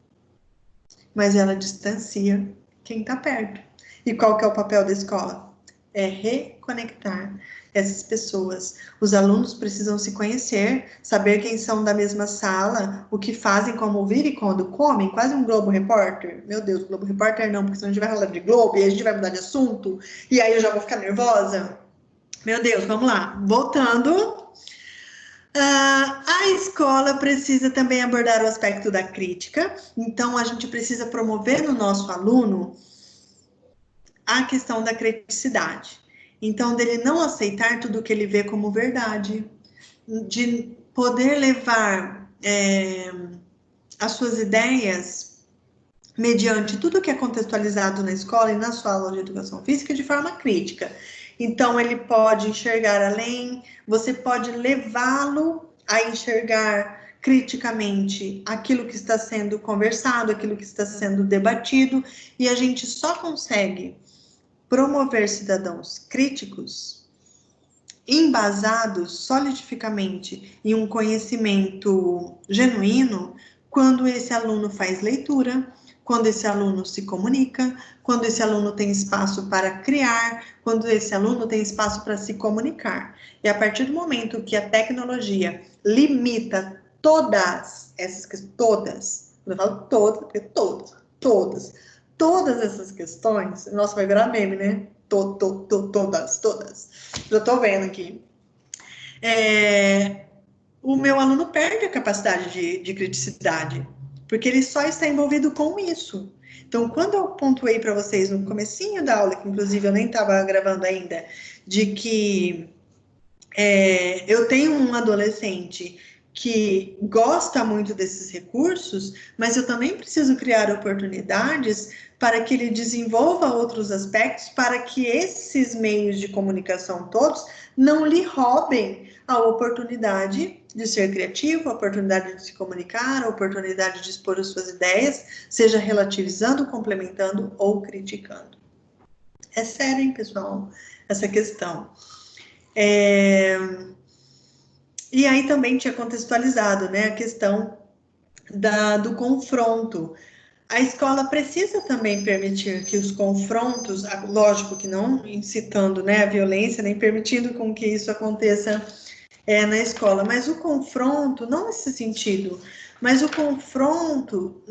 mas ela distancia quem está perto. E qual que é o papel da escola? É reconectar essas pessoas. Os alunos precisam se conhecer, saber quem são da mesma sala, o que fazem, como ouvir e quando comem, quase um Globo Repórter. Meu Deus, Globo Repórter não, porque senão a gente vai falar de Globo e a gente vai mudar de assunto, e aí eu já vou ficar nervosa. Meu Deus, vamos lá. Voltando. A escola precisa também abordar o aspecto da crítica, então a gente precisa promover no nosso aluno a questão da criticidade. Então, dele não aceitar tudo que ele vê como verdade, de poder levar as suas ideias mediante tudo que é contextualizado na escola e na sua aula de educação física de forma crítica. Então, ele pode enxergar além, você pode levá-lo a enxergar criticamente aquilo que está sendo conversado, aquilo que está sendo debatido, e a gente só consegue promover cidadãos críticos embasados solidificamente em um conhecimento genuíno quando esse aluno faz leitura, quando esse aluno se comunica, quando esse aluno tem espaço para criar, quando esse aluno tem espaço para se comunicar. E a partir do momento que a tecnologia limita todas essas questões, quando eu falo todas, porque todas essas questões, nossa, vai virar meme, né? Todas. Já estou vendo aqui. O meu aluno perde a capacidade de criticidade, porque ele só está envolvido com isso. Então, quando eu pontuei para vocês no comecinho da aula, que inclusive eu nem estava gravando ainda, de que eu tenho um adolescente que gosta muito desses recursos, mas eu também preciso criar oportunidades para que ele desenvolva outros aspectos, para que esses meios de comunicação todos não lhe roubem a oportunidade de ser criativo, a oportunidade de se comunicar, a oportunidade de expor as suas ideias, seja relativizando, complementando ou criticando. É sério, hein, pessoal, essa questão. E aí também tinha contextualizado, né, a questão do confronto. A escola precisa também permitir que os confrontos, lógico que não incitando, né, a violência, nem permitindo com que isso aconteça na escola, mas o confronto, não nesse sentido, mas o confronto,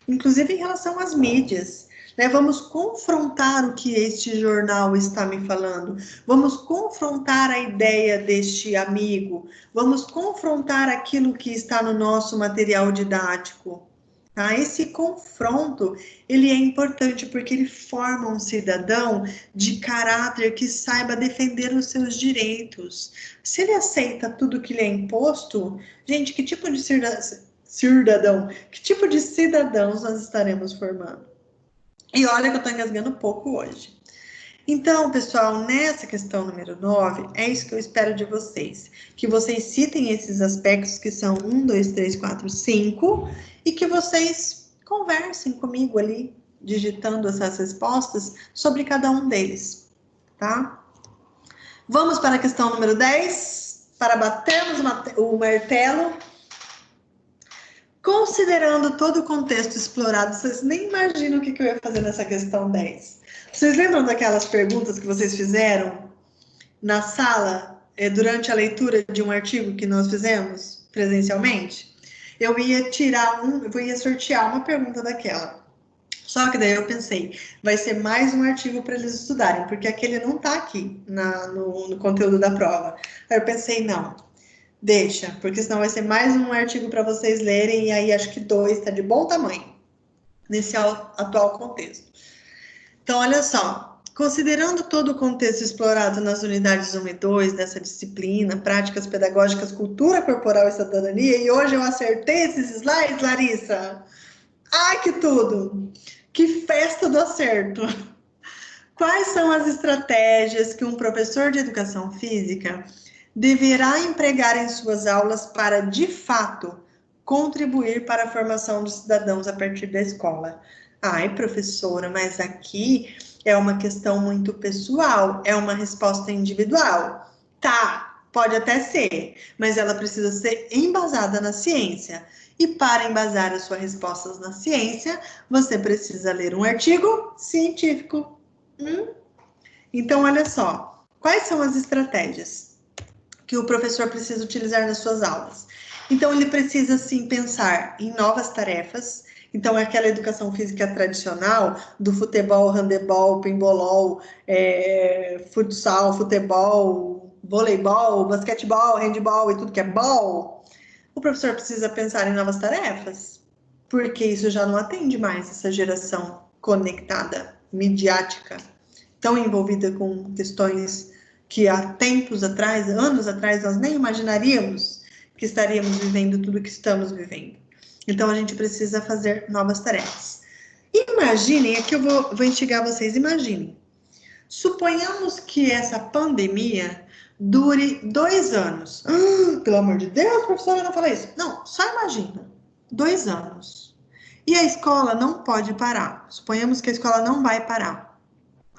inclusive em relação às mídias, né? Vamos confrontar o que este jornal está me falando, vamos confrontar a ideia deste amigo, vamos confrontar aquilo que está no nosso material didático. Tá? Esse confronto, ele é importante porque ele forma um cidadão de caráter que saiba defender os seus direitos. Se ele aceita tudo que lhe é imposto, gente, que tipo de cidadão, que tipo de cidadãos nós estaremos formando? E olha que eu estou engasgando pouco hoje. Então, pessoal, nessa questão número 9, é isso que eu espero de vocês. Que vocês citem esses aspectos que são 1, 2, 3, 4, 5, e que vocês conversem comigo ali, digitando essas respostas sobre cada um deles, tá? Vamos para a questão número 10, para batermos o martelo. Considerando todo o contexto explorado, vocês nem imaginam o que eu ia fazer nessa questão 10. Vocês lembram daquelas perguntas que vocês fizeram na sala, durante a leitura de um artigo que nós fizemos presencialmente? Eu ia sortear uma pergunta daquela. Só que daí eu pensei, vai ser mais um artigo para eles estudarem, porque aquele não está aqui no conteúdo da prova. Aí eu pensei, não, deixa, porque senão vai ser mais um artigo para vocês lerem, e aí acho que 2 está de bom tamanho, nesse atual contexto. Então, olha só, considerando todo o contexto explorado nas unidades 1 e 2 dessa disciplina, práticas pedagógicas, cultura corporal e cidadania, e hoje eu acertei esses slides, Larissa! Ai, que tudo! Que festa do acerto! Quais são as estratégias que um professor de educação física deverá empregar em suas aulas para, de fato, contribuir para a formação dos cidadãos a partir da escola? Ai, professora, mas aqui é uma questão muito pessoal, é uma resposta individual. Tá, pode até ser, mas ela precisa ser embasada na ciência. E para embasar as suas respostas na ciência, você precisa ler um artigo científico. Então, olha só, quais são as estratégias que o professor precisa utilizar nas suas aulas? Então, ele precisa, sim, pensar em novas tarefas. Então, é aquela educação física tradicional do futebol, handebol, pimbolol, futsal, futebol, voleibol, basquetebol, handebol e tudo que é bol. O professor precisa pensar em novas tarefas, porque isso já não atende mais essa geração conectada, midiática, tão envolvida com questões que há tempos atrás, anos atrás, nós nem imaginaríamos que estaríamos vivendo tudo que estamos vivendo. Então, a gente precisa fazer novas tarefas. Imaginem, aqui eu vou instigar vocês, imaginem. Suponhamos que essa pandemia dure 2 anos. Pelo amor de Deus, professora, não fala isso. Não, só imagina. 2 anos. E a escola não pode parar. Suponhamos que a escola não vai parar.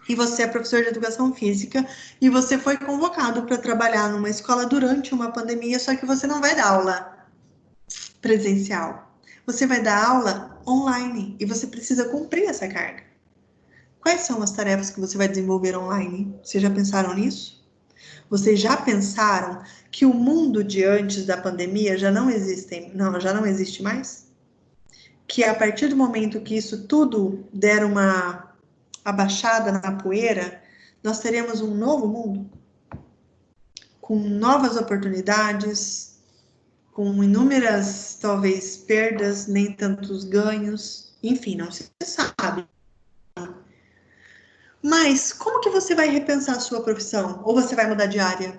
E você é professor de educação física e você foi convocado para trabalhar numa escola durante uma pandemia, só que você não vai dar aula presencial. Você vai dar aula online e você precisa cumprir essa carga. Quais são as tarefas que você vai desenvolver online? Vocês já pensaram nisso? Vocês já pensaram que o mundo de antes da pandemia já não existe mais? Que a partir do momento que isso tudo der uma abaixada na poeira, nós teremos um novo mundo? Com novas oportunidades, com inúmeras, talvez, perdas, nem tantos ganhos, enfim, não se sabe. Mas como que você vai repensar a sua profissão? Ou você vai mudar de área?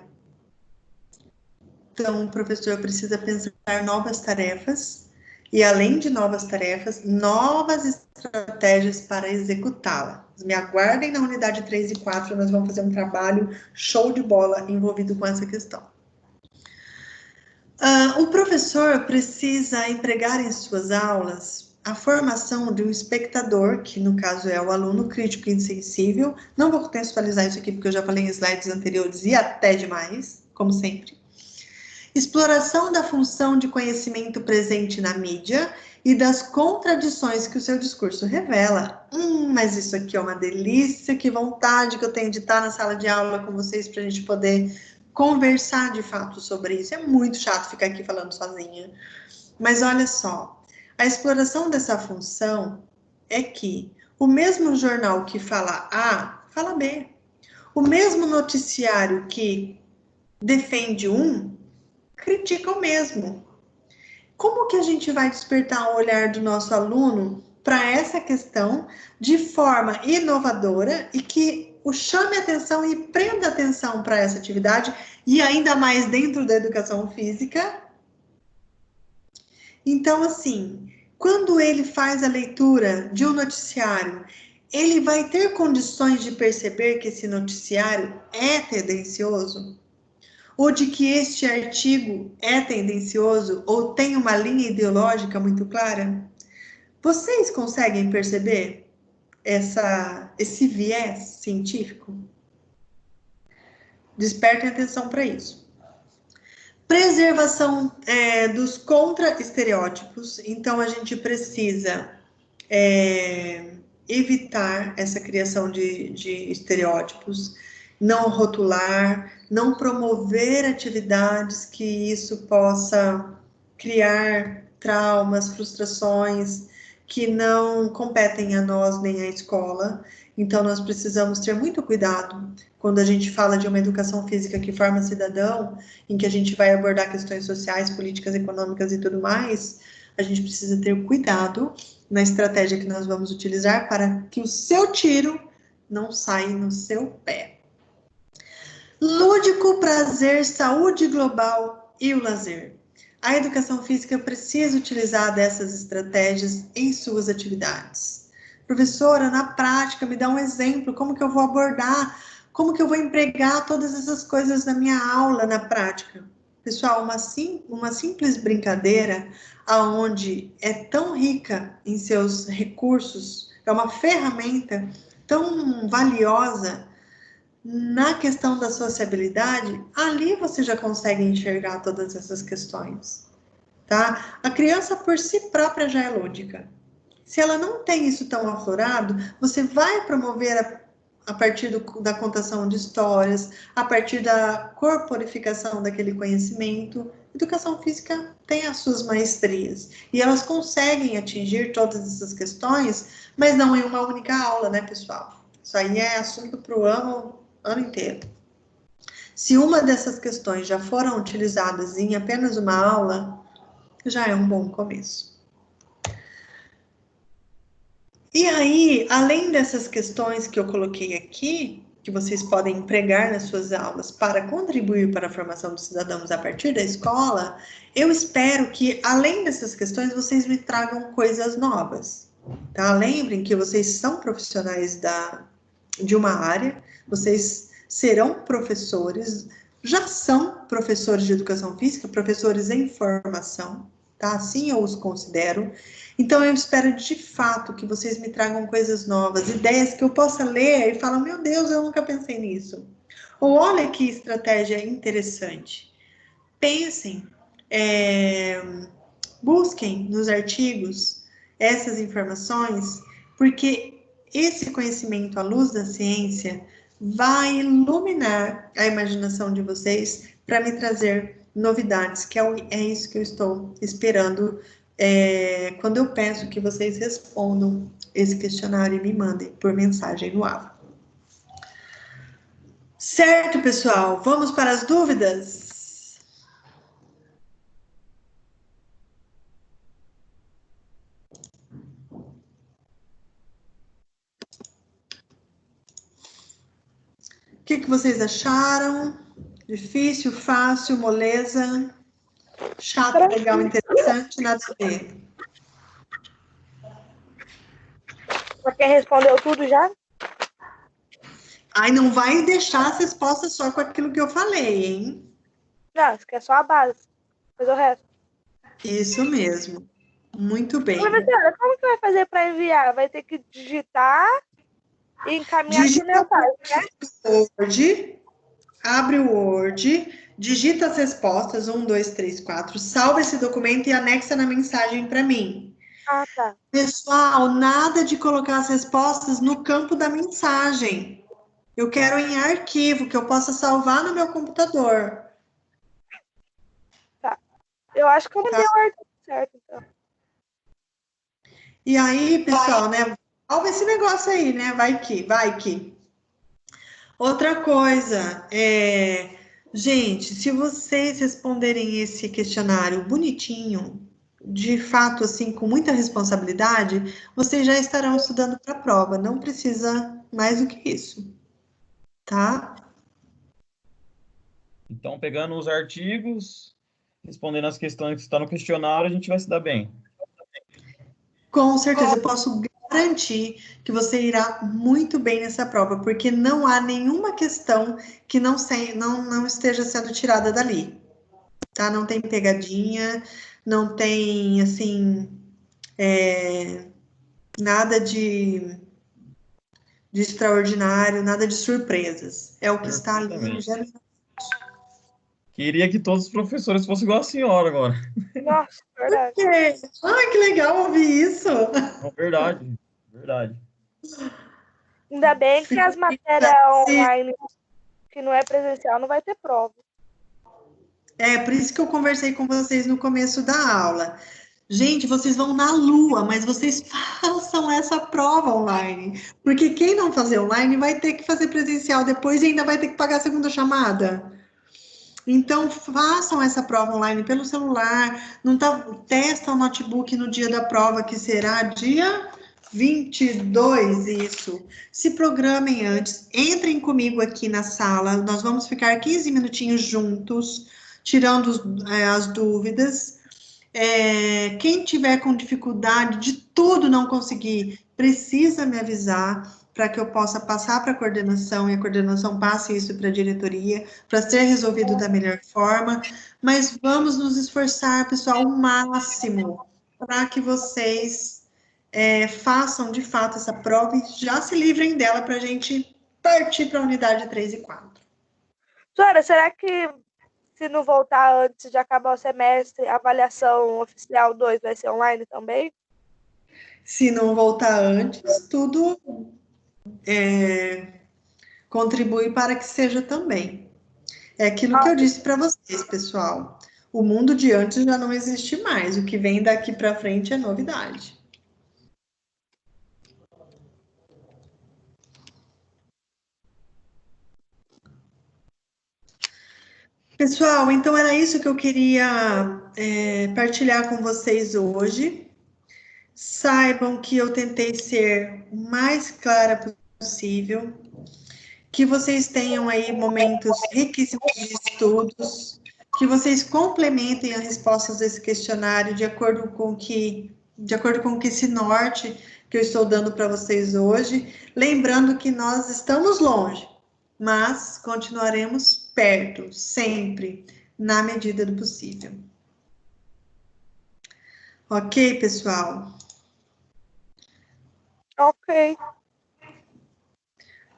Então, o professor precisa pensar novas tarefas e, além de novas tarefas, novas estratégias para executá-la. Me aguardem na unidade 3 e 4, nós vamos fazer um trabalho show de bola envolvido com essa questão. O professor precisa empregar em suas aulas a formação de um espectador, que no caso é o aluno crítico e insensível. Não vou contextualizar isso aqui, porque eu já falei em slides anteriores e até demais, como sempre. Exploração da função de conhecimento presente na mídia e das contradições que o seu discurso revela. Mas isso aqui é uma delícia, que vontade que eu tenho de estar na sala de aula com vocês para a gente poder conversar de fato sobre isso. É muito chato ficar aqui falando sozinha. Mas olha só, a exploração dessa função é que o mesmo jornal que fala A, fala B. O mesmo noticiário que defende um, critica o mesmo. Como que a gente vai despertar o olhar do nosso aluno para essa questão de forma inovadora e que o chame atenção e prenda atenção para essa atividade, e ainda mais dentro da educação física? Então, assim, quando ele faz a leitura de um noticiário, ele vai ter condições de perceber que esse noticiário é tendencioso? Ou de que este artigo é tendencioso ou tem uma linha ideológica muito clara? Vocês conseguem perceber esse viés científico? Despertem atenção para isso. Preservação dos contra-estereótipos. Então, a gente precisa evitar essa criação de estereótipos, não rotular, não promover atividades que isso possa criar traumas, frustrações que não competem a nós nem à escola. Então, nós precisamos ter muito cuidado quando a gente fala de uma educação física que forma cidadão, em que a gente vai abordar questões sociais, políticas, econômicas e tudo mais, a gente precisa ter cuidado na estratégia que nós vamos utilizar para que o seu tiro não saia no seu pé. Lúdico, prazer, saúde global e o lazer. A educação física precisa utilizar dessas estratégias em suas atividades. Professora, na prática, me dá um exemplo, como que eu vou abordar, como que eu vou empregar todas essas coisas na minha aula, na prática? Pessoal, uma simples brincadeira, aonde é tão rica em seus recursos, é uma ferramenta tão valiosa na questão da sociabilidade, ali você já consegue enxergar todas essas questões, tá? A criança por si própria já é lúdica. Se ela não tem isso tão aflorado, você vai promover a partir da contação de histórias, a partir da corporificação daquele conhecimento. Educação física tem as suas maestrias, e elas conseguem atingir todas essas questões, mas não em uma única aula, né, pessoal? Isso aí é assunto para o ano inteiro. Se uma dessas questões já foram utilizadas em apenas uma aula, já é um bom começo. E aí, além dessas questões que eu coloquei aqui, que vocês podem empregar nas suas aulas para contribuir para a formação dos cidadãos a partir da escola, eu espero que, além dessas questões, vocês me tragam coisas novas, tá? Lembrem que vocês são profissionais de uma área, vocês serão professores, já são professores de educação física, professores em formação, tá? Assim eu os considero. Então, eu espero de fato que vocês me tragam coisas novas, ideias que eu possa ler e falar, meu Deus, eu nunca pensei nisso. Ou olha que estratégia interessante. Pensem, busquem nos artigos essas informações, porque esse conhecimento à luz da ciência vai iluminar a imaginação de vocês para me trazer novidades, que é isso que eu estou esperando quando eu peço que vocês respondam esse questionário e me mandem por mensagem no AVA. Certo, pessoal? Vamos para as dúvidas? O que vocês acharam? Difícil, fácil, moleza? Chato, legal, interessante, nada a ver. Você respondeu tudo já? Ai, não vai deixar as respostas só com aquilo que eu falei, hein? Não, isso aqui é só a base. Mas o resto. Isso mesmo. Muito bem. Professora, como que vai fazer para enviar? Vai ter que digitar e encaminhar por mensagem, né? Word, abre o Word, digita as respostas, 1, 2, 3, 4, salva esse documento e anexa na mensagem para mim. Ah, tá. Pessoal, nada de colocar as respostas no campo da mensagem. Eu quero em arquivo, que eu possa salvar no meu computador. Tá. Eu acho que eu mandei o arquivo certo, então. E aí, pessoal, né? Salva esse negócio aí, né? Vai que. Outra coisa, gente, se vocês responderem esse questionário bonitinho, de fato, assim, com muita responsabilidade, vocês já estarão estudando para a prova. Não precisa mais do que isso, tá? Então, pegando os artigos, respondendo as questões que estão no questionário, a gente vai se dar bem. Com certeza, eu posso garantir que você irá muito bem nessa prova, porque não há nenhuma questão que não esteja sendo tirada dali, tá? Não tem pegadinha, não tem, assim, Nada de extraordinário, nada de surpresas. É o que está ali no Perfeitamente. Queria que todos os professores fossem igual a senhora agora. Nossa, verdade. Ai, que legal ouvir isso. É verdade, verdade. Ainda bem que Fico as matérias online que não é presencial não vai ter prova. É, por isso que eu conversei com vocês no começo da aula. Gente, vocês vão na Lua, mas vocês façam essa prova online. Porque quem não fazer online vai ter que fazer presencial depois e ainda vai ter que pagar a segunda chamada. Então, façam essa prova online pelo celular. Não testa o notebook no dia da prova, que será dia 22, isso. Se programem antes. Entrem comigo aqui na sala. Nós vamos ficar 15 minutinhos juntos, tirando as dúvidas. Quem tiver com dificuldade de tudo não conseguir, precisa me avisar para que eu possa passar para a coordenação e a coordenação passe isso para a diretoria, para ser resolvido da melhor forma. Mas vamos nos esforçar, pessoal, o máximo para que vocês façam de fato essa prova e já se livrem dela para a gente partir para a unidade 3 e 4. Senhora, será que se não voltar antes de acabar o semestre, a avaliação oficial 2 vai ser online também? Se não voltar antes, tudo contribui para que seja também. É aquilo que eu disse para vocês, pessoal. O mundo de antes já não existe mais. O que vem daqui para frente é novidade. Pessoal, então era isso que eu queria partilhar com vocês hoje. Saibam que eu tentei ser o mais clara possível, que vocês tenham aí momentos riquíssimos de estudos, que vocês complementem as respostas desse questionário de acordo com esse norte que eu estou dando para vocês hoje, lembrando que nós estamos longe, mas continuaremos perto, sempre, na medida do possível. Ok, pessoal? Ok.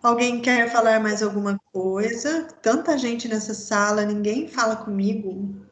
Alguém quer falar mais alguma coisa? Tanta gente nessa sala, ninguém fala comigo.